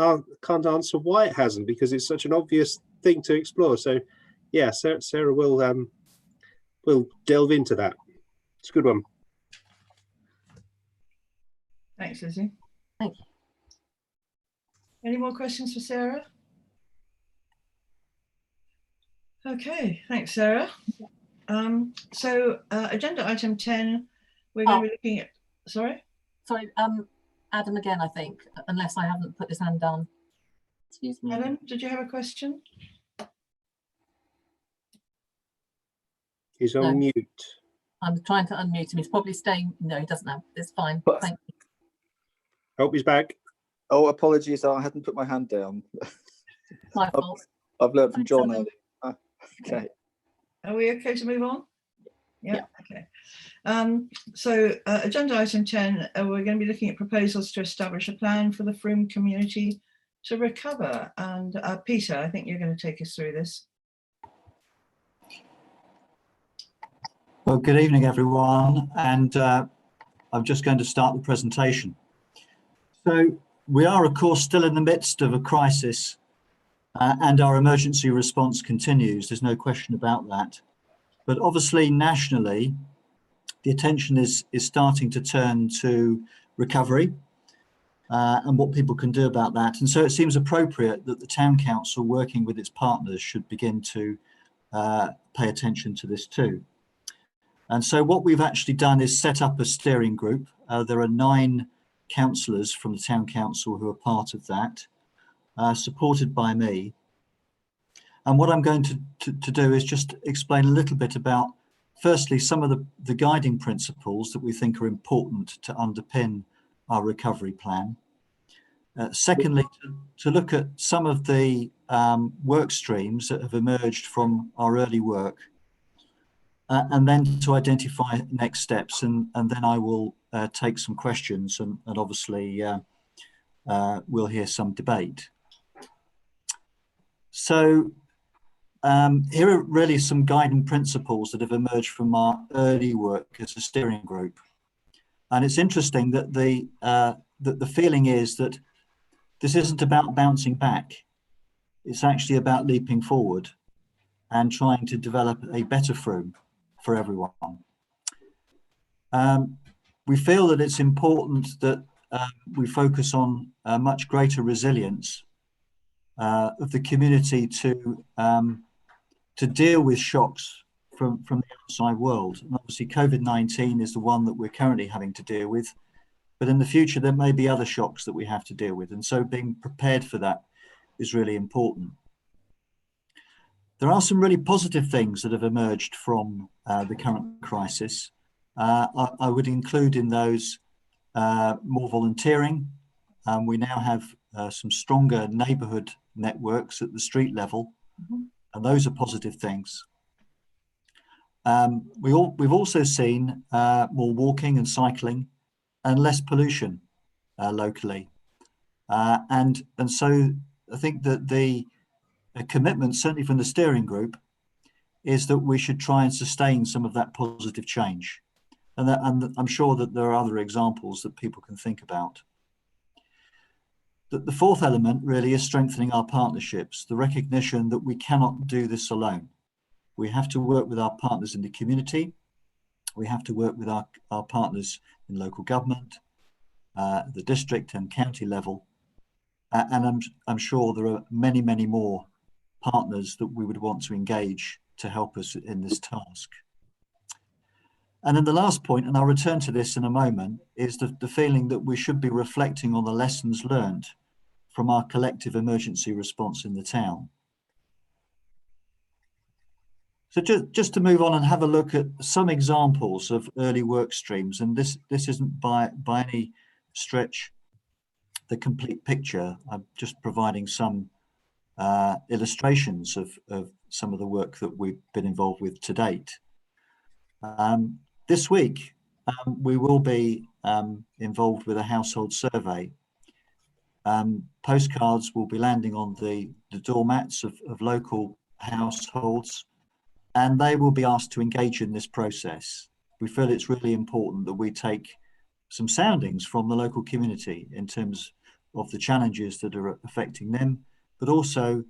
answer why it hasn't, because it's such an obvious thing to explore. So, yeah, Sarah will delve into that. It's a good one. Thanks, Lizzie. Thank you. Any more questions for Sarah? Okay, thanks, Sarah. So agenda item 10, we're going to be looking at, sorry, Adam again, I think, unless I haven't put this hand down. Excuse me. Adam, did you have a question? He's on mute. I'm trying to unmute him. He's probably staying. No, he doesn't have. It's fine. Thank you. Hope he's back. Oh, apologies. I hadn't put my hand down. My fault. I've learned from John earlier. Okay. Are we okay to move on? Yeah. Okay. So agenda item 10, we're going to be looking at proposals to establish a plan for the Frome community to recover. And Peter, I think you're going to take us through this. Well, good evening, everyone. And I'm just going to start the presentation. So we are, of course, still in the midst of a crisis, and our emergency response continues. There's no question about that. But obviously, nationally, the attention is starting to turn to recovery and what people can do about that. And so it seems appropriate that the Town Council, working with its partners, should begin to pay attention to this too. And so what we've actually done is set up a steering group. There are 9 councillors from the Town Council who are part of that, supported by me. And what I'm going to do is just explain a little bit about, firstly, some of the guiding principles that we think are important to underpin our recovery plan. Secondly, to look at some of the work streams that have emerged from our early work, and then to identify next steps. And then I will take some questions and obviously we'll hear some debate. So here are really some guiding principles that have emerged from our early work as a steering group. And it's interesting that the feeling is that this isn't about bouncing back. It's actually about leaping forward and trying to develop a better Frome for everyone. We feel that it's important that we focus on a much greater resilience of the community to deal with shocks from the outside world. And obviously COVID-19 is the one that we're currently having to deal with, but in the future there may be other shocks that we have to deal with, and so being prepared for that is really important. There are some really positive things that have emerged from the current crisis. I would include in those more volunteering. We now have some stronger neighbourhood networks at the street level, and those are positive things. We've also seen more walking and cycling and less pollution locally. And so I think that the commitment, certainly from the steering group, is that we should try and sustain some of that positive change. And I'm sure that there are other examples that people can think about. The fourth element really is strengthening our partnerships, the recognition that we cannot do this alone. We have to work with our partners in the community. We have to work with our partners in local government, the district and county level. And I'm sure there are many, many more partners that we would want to engage to help us in this task. And then the last point, and I'll return to this in a moment, is the feeling that we should be reflecting on the lessons learned from our collective emergency response in the town. So just to move on and have a look at some examples of early work streams, and this isn't by any stretch the complete picture, I'm just providing some illustrations of some of the work that we've been involved with to date. This week, we will be involved with a household survey. Postcards will be landing on the doormats of local households, and they will be asked to engage in this process. We feel it's really important that we take some soundings from the local community in terms of the challenges that are affecting them, but also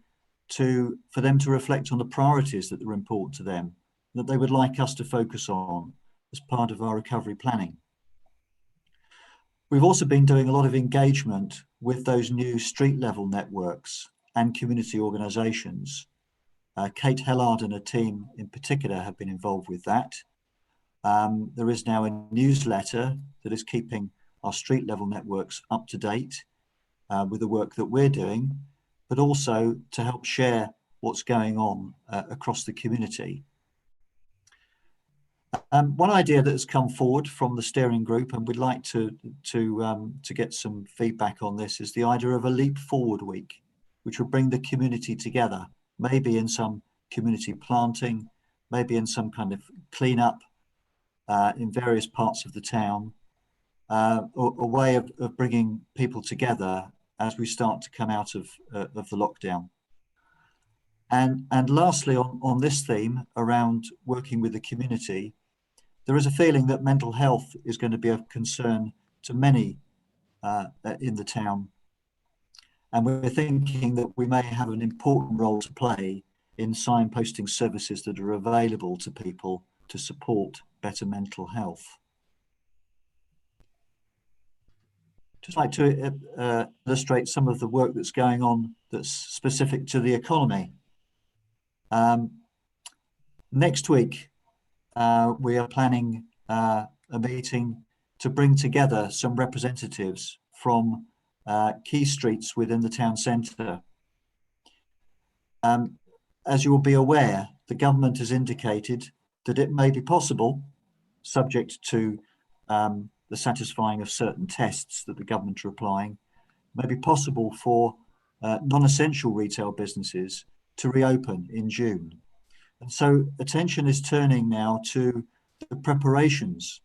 for them to reflect on the priorities that are important to them, that they would like us to focus on as part of our recovery planning. We've also been doing a lot of engagement with those new street level networks and community organisations. Kate Hellard and her team in particular have been involved with that. There is now a newsletter that is keeping our street level networks up to date with the work that we're doing, but also to help share what's going on across the community. One idea that has come forward from the steering group, and we'd like to get some feedback on this, is the idea of a Leap Forward Week, which will bring the community together, maybe in some community planting, maybe in some kind of cleanup in various parts of the town, a way of bringing people together as we start to come out of the lockdown. And lastly, on this theme around working with the community, there is a feeling that mental health is going to be of concern to many in the town. And we're thinking that we may have an important role to play in signposting services that are available to people to support better mental health. Just like to illustrate some of the work that's going on that's specific to the economy. Next week, we are planning a meeting to bring together some representatives from key streets within the town centre. As you will be aware, the government has indicated that it may be possible, subject to the satisfying of certain tests that the government are applying, may be possible for non-essential retail businesses to reopen in June. And so attention is turning now to the preparations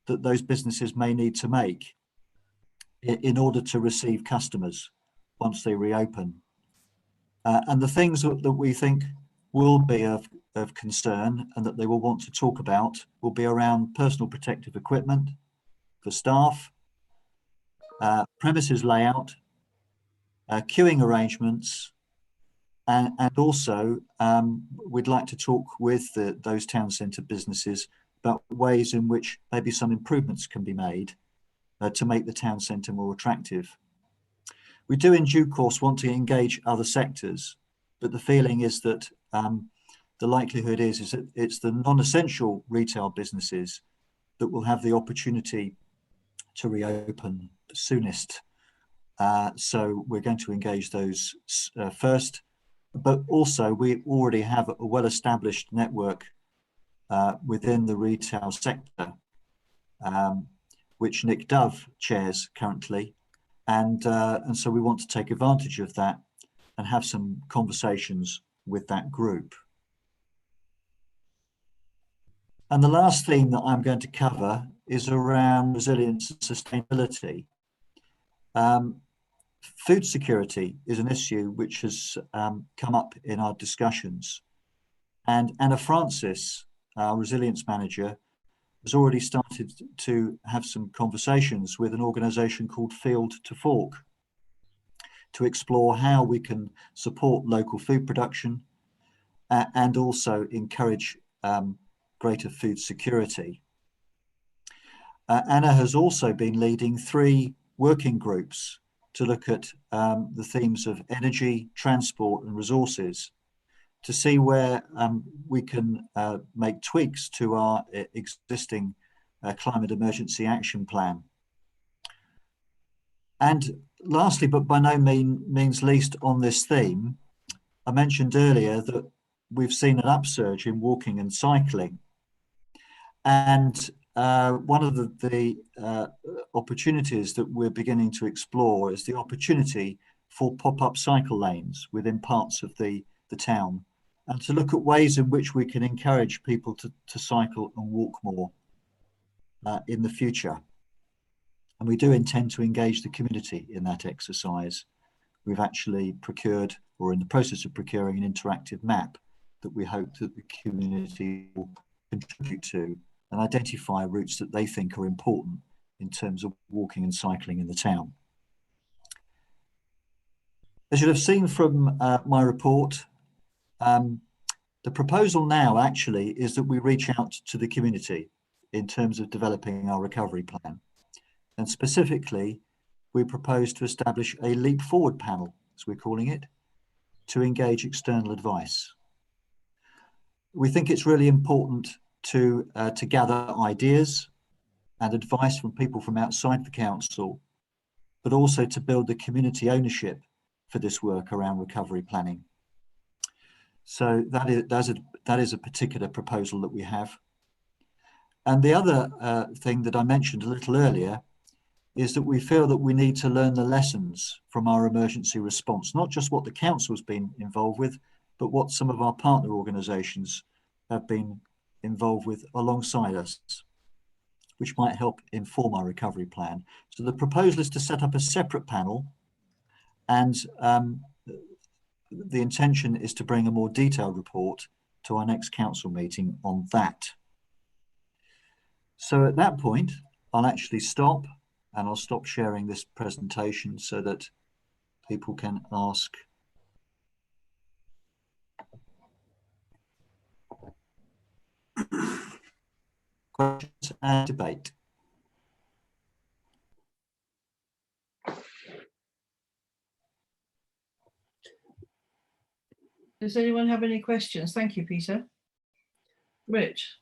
that those businesses may need to make in order to receive customers once they reopen. And the things that we think will be of concern and that they will want to talk about will be around personal protective equipment for staff, premises layout, queuing arrangements, and also we'd like to talk with those town centre businesses about ways in which maybe some improvements can be made to make the town centre more attractive. We do in due course want to engage other sectors, but the feeling is that the likelihood is that it's the non-essential retail businesses that will have the opportunity to reopen soonest. So we're going to engage those first, but also we already have a well-established network within the retail sector, which Nick Dove chairs currently. And so we want to take advantage of that and have some conversations with that group. And the last theme that I'm going to cover is around resilience and sustainability. Food security is an issue which has come up in our discussions. And Anna Francis, our resilience manager, has already started to have some conversations with an organisation called Field to Fork to explore how we can support local food production and also encourage greater food security. Anna has also been leading 3 working groups to look at the themes of energy, transport and resources to see where we can make tweaks to our existing climate emergency action plan. And lastly, but by no means least on this theme, I mentioned earlier that we've seen an upsurge in walking and cycling. And one of the opportunities that we're beginning to explore is the opportunity for pop-up cycle lanes within parts of the town, and to look at ways in which we can encourage people to cycle and walk more in the future. And we do intend to engage the community in that exercise. We've actually procured, or in the process of procuring, an interactive map that we hope that the community will contribute to and identify routes that they think are important in terms of walking and cycling in the town. As you'll have seen from my report, the proposal now actually is that we reach out to the community in terms of developing our recovery plan. And specifically, we propose to establish a leap forward panel, as we're calling it, to engage external advice. We think it's really important to gather ideas and advice from people from outside the council, but also to build the community ownership for this work around recovery planning. So that is a particular proposal that we have. And the other thing that I mentioned a little earlier is that we feel that we need to learn the lessons from our emergency response, not just what the council's been involved with, but what some of our partner organisations have been involved with alongside us, which might help inform our recovery plan. So the proposal is to set up a separate panel, and the intention is to bring a more detailed report to our next council meeting on that. So at that point, I'll actually stop, and I'll stop sharing this presentation so that people can ask questions and debate. Does anyone have any questions? Thank you, Peter. Rich.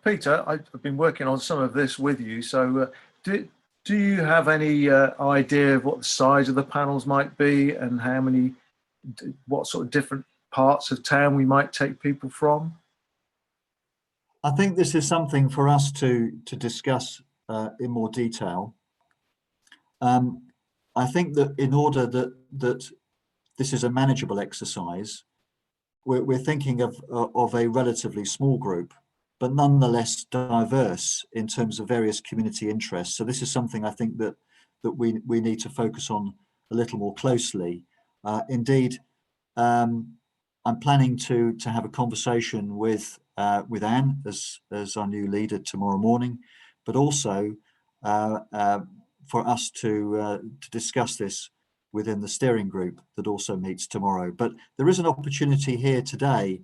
Peter, I've been working on some of this with you. So do you have any idea of what the size of the panels might be, and what sort of different parts of town we might take people from? I think this is something for us to discuss in more detail. I think that in order that this is a manageable exercise, we're thinking of a relatively small group, but nonetheless diverse in terms of various community interests. So this is something I think that we need to focus on a little more closely. Indeed, I'm planning to have a conversation with Anne as our new leader tomorrow morning, but also for us to discuss this within the steering group that also meets tomorrow. But there is an opportunity here today,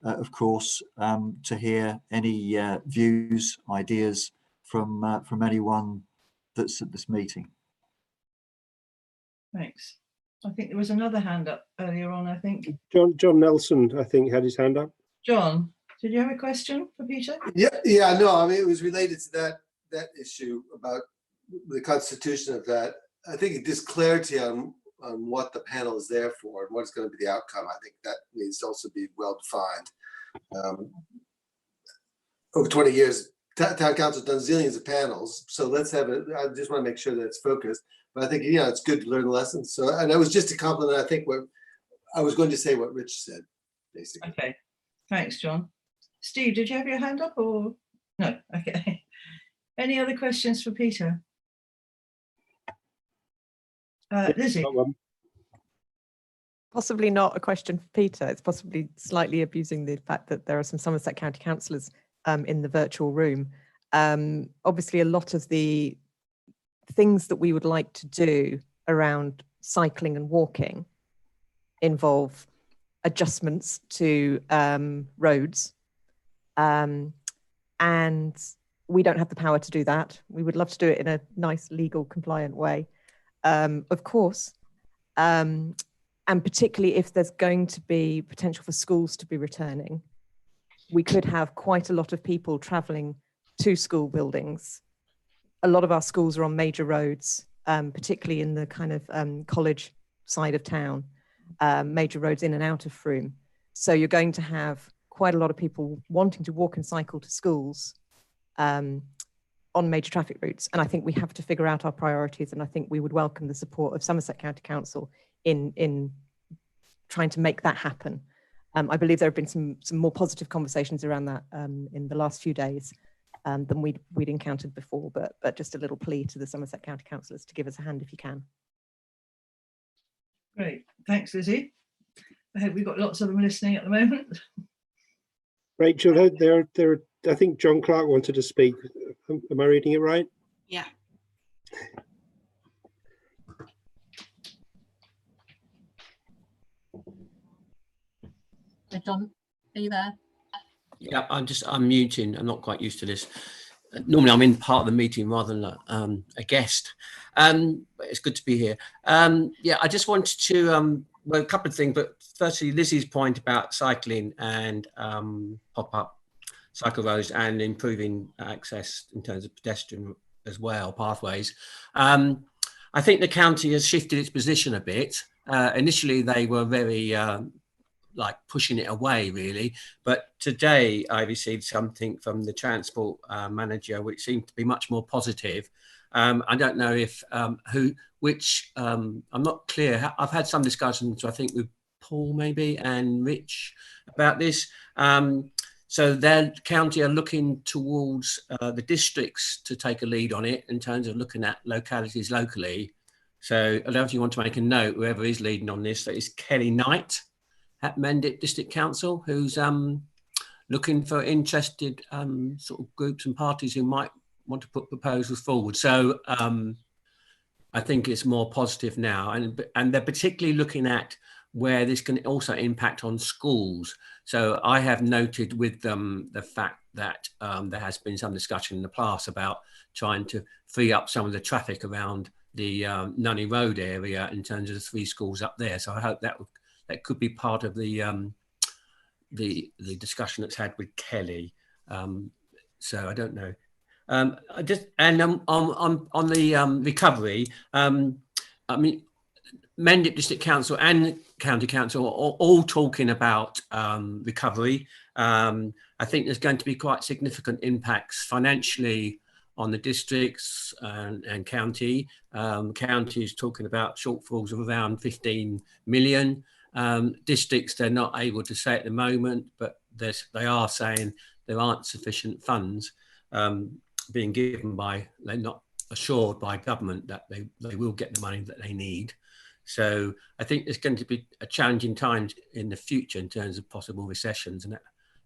of course, to hear any views, ideas from anyone that's at this meeting. Thanks. I think there was another hand up earlier on, I think. John Nelson, I think, had his hand up. John, did you have a question for Peter? Yeah, no, I mean, it was related to that issue about the constitution of that. I think it gives clarity on what the panel is there for and what's going to be the outcome. I think that needs to also be well defined. Over 20 years, town council done zillions of panels, so let's have it. I just want to make sure that it's focused. But I think, you know, it's good to learn lessons. So, and that was just a compliment. I think what I was going to say, what Rich said, basically. Okay, thanks, John. Steve, did you have your hand up or no? Okay. Any other questions for Peter? Lizzie. Possibly not a question for Peter. It's possibly slightly abusing the fact that there are some Somerset County councillors in the virtual room. Obviously, a lot of the things that we would like to do around cycling and walking involve adjustments to roads, and we don't have the power to do that. We would love to do it in a nice, legal, compliant way, of course, and particularly if there's going to be potential for schools to be returning. We could have quite a lot of people travelling to school buildings. A lot of our schools are on major roads, particularly in the kind of college side of town, major roads in and out of Frome. So you're going to have quite a lot of people wanting to walk and cycle to schools, on major traffic routes. And I think we have to figure out our priorities. And I think we would welcome the support of Somerset County Council in trying to make that happen. I believe there have been some more positive conversations around that in the last few days than we'd encountered before, but just a little plea to the Somerset County councillors to give us a hand if you can. Great, thanks, Lizzie. I hope we've got lots of them listening at the moment. Rachel, I think John Clark wanted to speak. Am I reading it right? Yeah. Hey, John, are you there? Yeah, I'm muting. I'm not quite used to this. Normally I'm in part of the meeting rather than a guest. But it's good to be here. Yeah, I just wanted to, well, a couple of things, but firstly, Lizzie's point about cycling and pop-up cycle roads and improving access in terms of pedestrian as well, pathways. I think the county has shifted its position a bit. Initially, they were very like pushing it away, really. But today, I received something from the transport manager, which seemed to be much more positive. I don't know if I'm not clear. I've had some discussions, I think, with Paul maybe and Rich about this. So their county are looking towards the districts to take a lead on it in terms of looking at localities locally. So I don't know if you want to make a note, whoever is leading on this, that is Kelly Knight at Mendip District Council, who's looking for interested sort of groups and parties who might want to put proposals forward. So I think it's more positive now, and they're particularly looking at where this can also impact on schools. So I have noted with them the fact that there has been some discussion in the past about trying to free up some of the traffic around the Nunney Road area in terms of the 3 schools up there. So I hope that could be part of the discussion that's had with Kelly. So I don't know. On the recovery, I mean, Mendip District Council and County Council are all talking about recovery. I think there's going to be quite significant impacts financially on the districts and county. County is talking about shortfalls of around 15 million. Districts, they're not able to say at the moment, but they are saying there aren't sufficient funds being given by, they're not assured by government that they will get the money that they need. So I think there's going to be a challenging time in the future in terms of possible recessions, and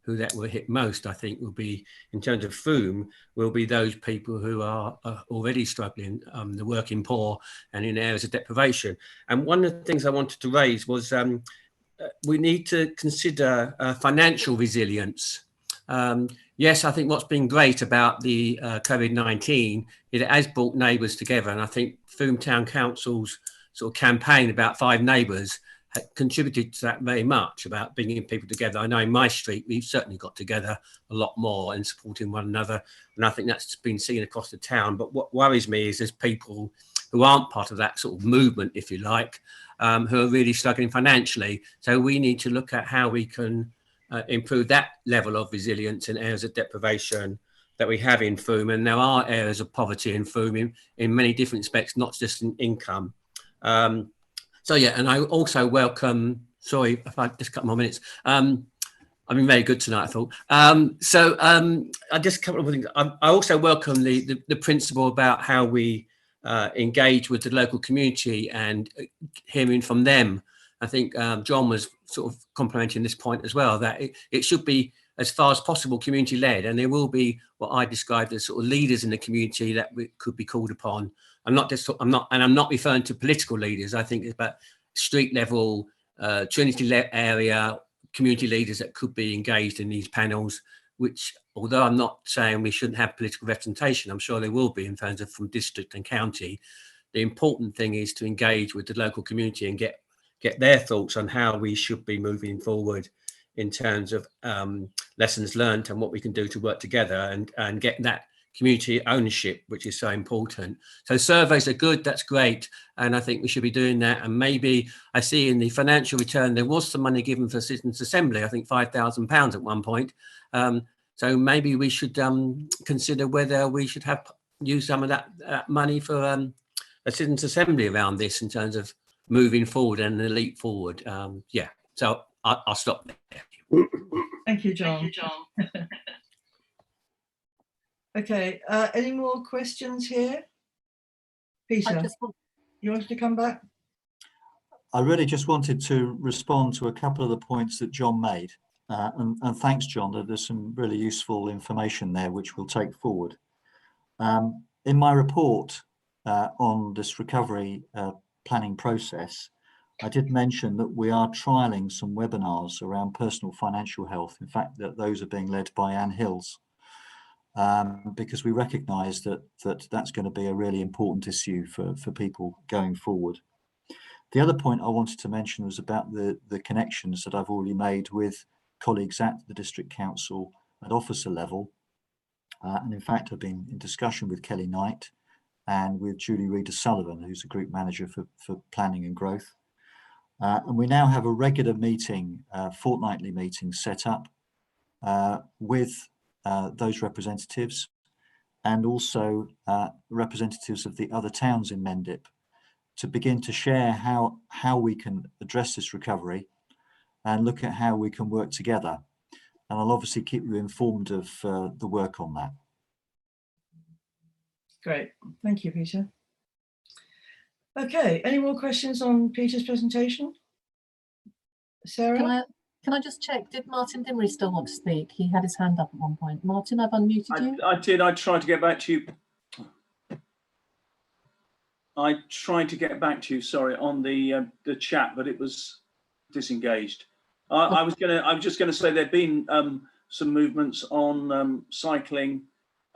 who that will hit most, I think, will be, in terms of Frome, will be those people who are already struggling, the working poor and in areas of deprivation. And one of the things I wanted to raise was we need to consider financial resilience. Yes, I think what's been great about the COVID-19, it has brought neighbours together, and I think Frome Town Council's sort of campaign about 5 neighbours contributed to that very much, about bringing people together. I know in my street, we've certainly got together a lot more and supporting one another. And I think that's been seen across the town. But what worries me is there's people who aren't part of that sort of movement, if you like, who are really struggling financially. So we need to look at how we can improve that level of resilience in areas of deprivation that we have in Frome. And there are areas of poverty in Frome in many different aspects, not just in income. So yeah, and I also welcome, sorry if I just a couple more minutes. I've been very good tonight, I thought. I just a couple of things. I also welcome the principle about how we engage with the local community and hearing from them. I think John was sort of complimenting this point as well, that it should be as far as possible community led, and there will be what I described as sort of leaders in the community that could be called upon. I'm not referring to political leaders. I think it's about street level, Trinity area community leaders that could be engaged in these panels, which, although I'm not saying we shouldn't have political representation, I'm sure there will be in terms of from district and county. The important thing is to engage with the local community and get their thoughts on how we should be moving forward in terms of lessons learned and what we can do to work together and get that community ownership, which is so important. So surveys are good, that's great. And I think we should be doing that. And maybe I see in the financial return, there was some money given for Citizens Assembly, I think £5,000 at one point. So maybe we should consider whether we should use some of that money for a citizens' assembly around this in terms of moving forward and the leap forward. Yeah, so I'll stop there. Thank you, John. Okay, any more questions here? Peter, you wanted to come back? I really just wanted to respond to a couple of the points that John made. And thanks, John, that there's some really useful information there, which we'll take forward. In my report on this recovery planning process, I did mention that we are trialling some webinars around personal financial health. In fact, that those are being led by Anne Hills, because we recognise that that's going to be a really important issue for people going forward. The other point I wanted to mention was about the connections that I've already made with colleagues at the District Council at officer level. And in fact, I've been in discussion with Kelly Knight and with Julie Reader-Sullivan, who's a group manager for planning and growth. And we now have a regular meeting, fortnightly meeting set up with those representatives, and also representatives of the other towns in Mendip, to begin to share how we can address this recovery and look at how we can work together. And I'll obviously keep you informed of the work on that. Great, thank you, Peter. Okay, any more questions on Peter's presentation? Sarah? Can I just check, did Martin Dimmery still want to speak? He had his hand up at one point. Martin, I've unmuted you. I did. I tried to get back to you. Sorry, on the chat, but it was disengaged. I was just gonna say there'd been some movements on cycling.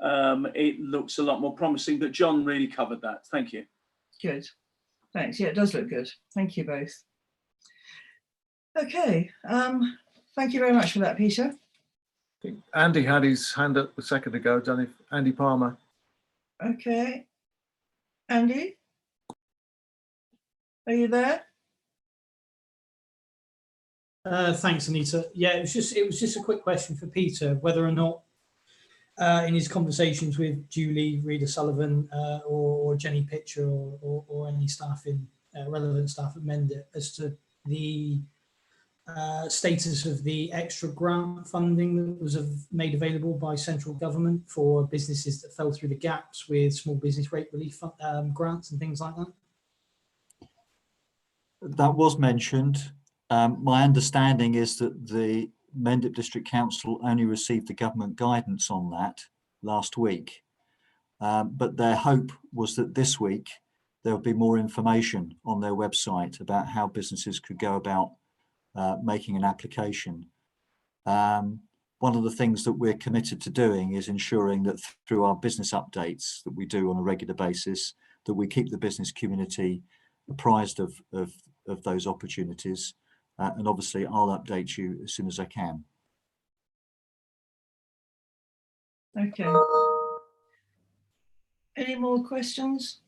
It looks a lot more promising, but John really covered that. Thank you. Good, thanks. Yeah, it does look good. Thank you both. Okay, thank you very much for that, Peter. Andy had his hand up a second ago, don't he? Andy Palmer. Okay, Andy, are you there? Thanks, Anita. Yeah, it was just a quick question for Peter, whether or not in his conversations with Julie Reader-Sullivan or Jenny Pitcher or any staff in relevant staff at Mendip, as to the status of the extra grant funding that was made available by central government for businesses that fell through the gaps with small business rate relief grants and things like that. That was mentioned. My understanding is that the Mendip District Council only received the government guidance on that last week, but their hope was that this week there would be more information on their website about how businesses could go about making an application. One of the things that we're committed to doing is ensuring that through our business updates that we do on a regular basis, that we keep the business community apprised of those opportunities. And obviously I'll update you as soon as I can. Okay. Any more questions?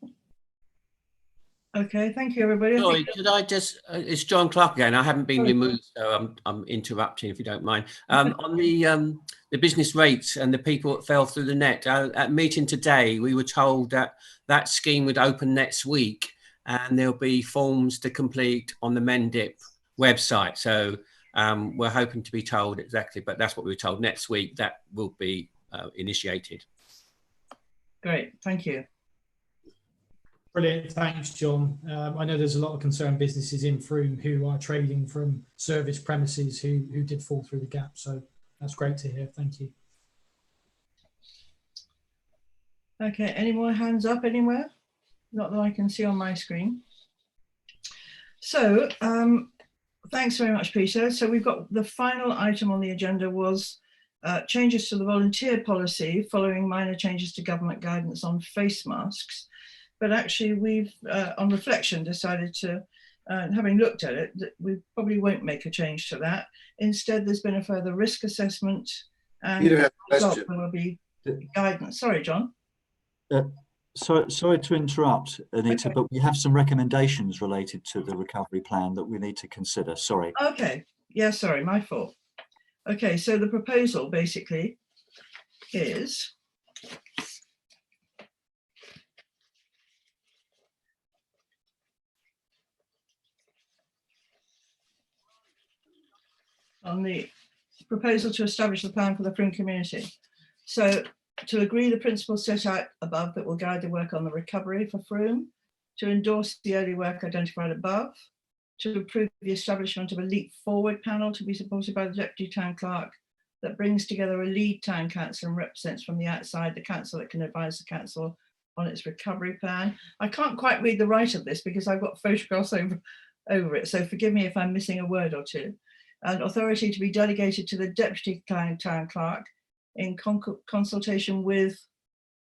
Okay, thank you, everybody. Sorry, could I just, it's John Clark again. I haven't been removed, so I'm interrupting if you don't mind. On the business rates and the people that fell through the net, at meeting today, we were told that that scheme would open next week and there'll be forms to complete on the Mendip website. So we're hoping to be told exactly, but that's what we were told next week, that will be initiated. Great, thank you. Brilliant, thanks, John. I know there's a lot of concerned businesses in Frome who are trading from service premises who did fall through the gap. So that's great to hear. Thank you. Okay, any more hands up anywhere? Not that I can see on my screen. So thanks very much, Peter. So we've got the final item on the agenda was changes to the volunteer policy following minor changes to government guidance on face masks. But actually we've, on reflection, decided to, having looked at it, that we probably won't make a change to that. Instead, there's been a further risk assessment and there will be guidance. Sorry, John. Sorry to interrupt, Anita, okay. But we have some recommendations related to the recovery plan that we need to consider. Sorry. Okay. Yeah, sorry, my fault. Okay, so the proposal basically is on the proposal to establish the plan for the Frome community. So to agree the principles set out above that will guide the work on the recovery for Frome, to endorse the early work identified above, to approve the establishment of a leap forward panel to be supported by the Deputy Town Clerk that brings together a lead town council and represents from the outside the council that can advise the council on its recovery plan. I can't quite read the right of this because I've got photographs over it, so forgive me if I'm missing a word or two. And authority to be delegated to the Deputy Town Clerk in consultation with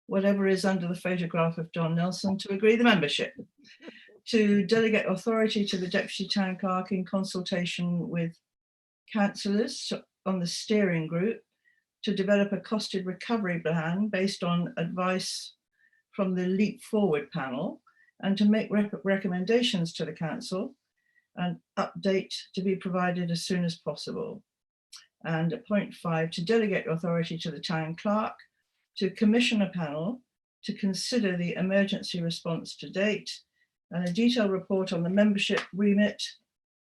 whatever is under the photograph of John Nelson to agree the membership. To delegate authority to the Deputy Town Clerk in consultation with councillors on the steering group to develop a costed recovery plan based on advice from the Leap Forward panel and to make recommendations to the council and update to be provided as soon as possible. And at point 5, to delegate authority to the Town Clerk to commission a panel to consider the emergency response to date and a detailed report on the membership remit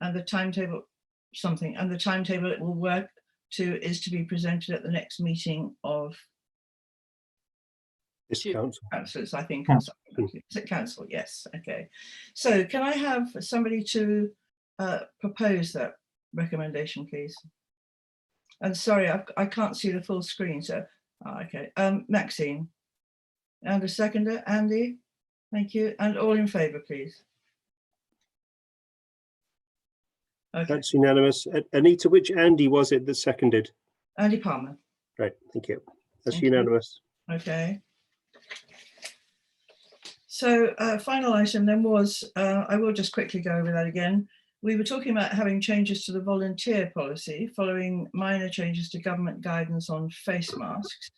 and the timetable, the timetable it will work to is to be presented at the next meeting of this council. Councillors, I think. Is it council? Yes. Okay. So can I have somebody to propose that recommendation, please? And sorry, I can't see the full screen. So, okay. Maxine. And a seconder, Andy. Thank you. And all in favour, please. Okay. That's unanimous. Anita, which Andy was it that seconded? Andy Palmer. Right, thank you. That's Thank you. unanimous. Okay. So final item then was, I will just quickly go over that again. We were talking about having changes to the volunteer policy following minor changes to government guidance on face masks.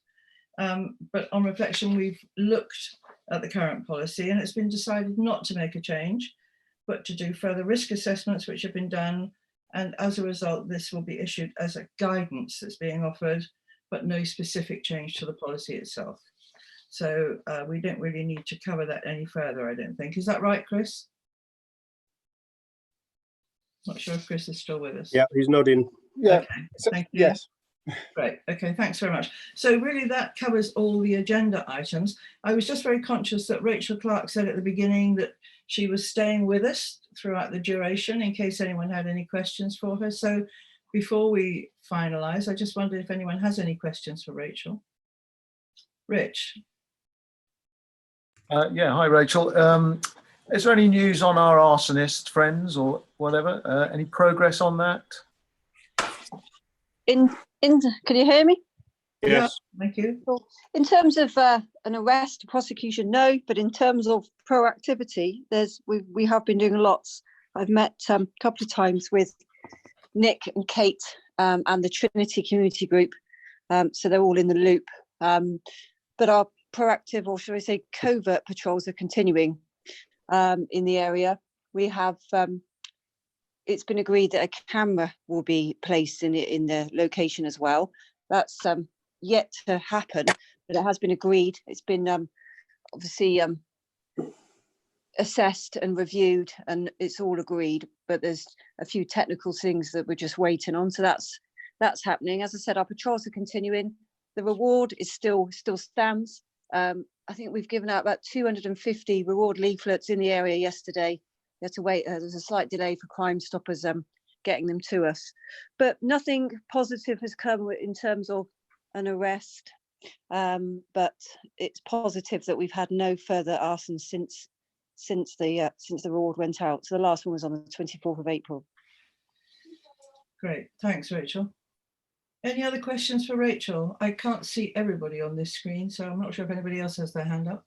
But on reflection, we've looked at the current policy and it's been decided not to make a change, but to do further risk assessments which have been done. And as a result, this will be issued as a guidance that's being offered, but no specific change to the policy itself. So we don't really need to cover that any further, I don't think. Is that right, Chris? Not sure if Chris is still with us. Yeah, he's nodding. Yeah. Okay, thank you. Yes. Great. Okay, thanks very much. So really that covers all the agenda items. I was just very conscious that Rachel Clark said at the beginning that she was staying with us throughout the duration in case anyone had any questions for her. So before we finalise, I just wondered if anyone has any questions for Rachel. Rich. Yeah, hi Rachel. Is there any news on our arsonist friends or whatever? Any progress on that? Can you hear me? Yes. Yeah, thank you. In terms of an arrest, prosecution, no. But in terms of proactivity, we have been doing lots. I've met a couple of times with Nick and Kate and the Trinity Community Group, so they're all in the loop. But our proactive, or should I say, covert patrols are continuing in the area. We have. It's been agreed that a camera will be placed in the location as well. That's yet to happen, but it has been agreed. It's been obviously assessed and reviewed, and it's all agreed. But there's a few technical things that we're just waiting on. So that's happening. As I said, our patrols are continuing. The reward is still stands. I think we've given out about 250 reward leaflets in the area yesterday. We had to wait. There's a slight delay for Crime Stoppers getting them to us, but nothing positive has come in terms of an arrest. But it's positive that we've had no further arson since the reward went out. So the last one was on the 24th of April. Great, thanks, Rachel. Any other questions for Rachel? I can't see everybody on this screen, so I'm not sure if anybody else has their hand up.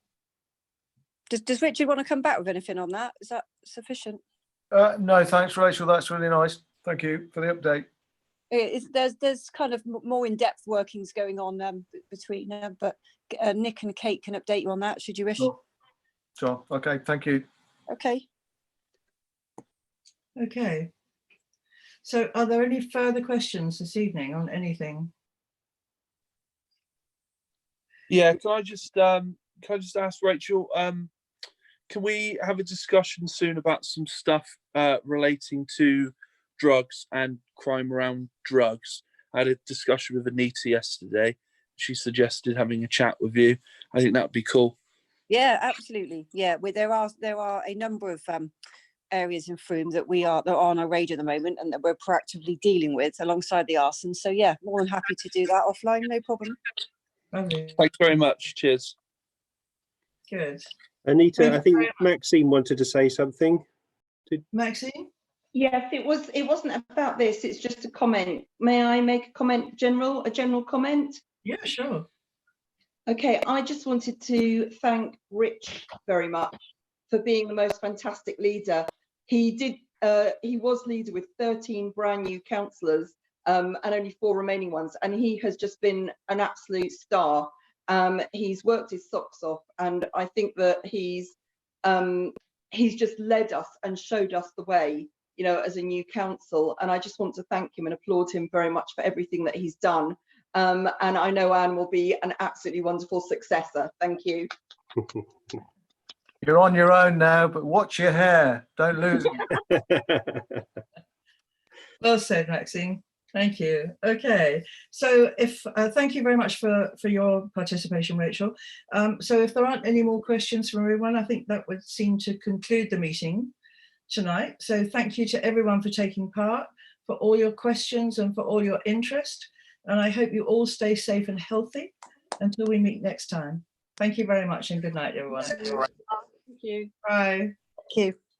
Does Richard want to come back with anything on that? Is that sufficient? No, thanks, Rachel. That's really nice. Thank you for the update. There's kind of more in-depth workings going on between, but Nick and Kate can update you on that, should you wish. Sure. Okay. Thank you. Okay. Okay. So are there any further questions this evening on anything? Yeah, can I just ask Rachel, can we have a discussion soon about some stuff relating to drugs and crime around drugs? I had a discussion with Anita yesterday. She suggested having a chat with you. I think that would be cool. Yeah, absolutely. Yeah, there are a number of areas in Frome that are on our radar at the moment and that we're proactively dealing with alongside the arson. So yeah, more than happy to do that offline, no problem. Lovely. Thanks very much. Cheers. Good. Anita, I think Maxine wanted to say something. Maxine? Yes, it wasn't about this, it's just a comment. May I make a comment, a general comment? Yeah, sure. Okay, I just wanted to thank Rich very much for being the most fantastic leader. He was leader with 13 brand new councillors and only 4 remaining ones, and he has just been an absolute star. He's worked his socks off, and I think that he's just led us and showed us the way, you know, as a new council. And I just want to thank him and applaud him very much for everything that he's done. And I know Anne will be an absolutely wonderful successor. Thank you. You're on your own now, but watch your hair. Don't lose it. Well said, Maxine. Thank you. Okay, so thank you very much for your participation, Rachel. So if there aren't any more questions from everyone, I think that would seem to conclude the meeting tonight. So thank you to everyone for taking part, for all your questions and for all your interest. And I hope you all stay safe and healthy until we meet next time. Thank you very much and good night, everyone. Thank you. Bye. Thank you.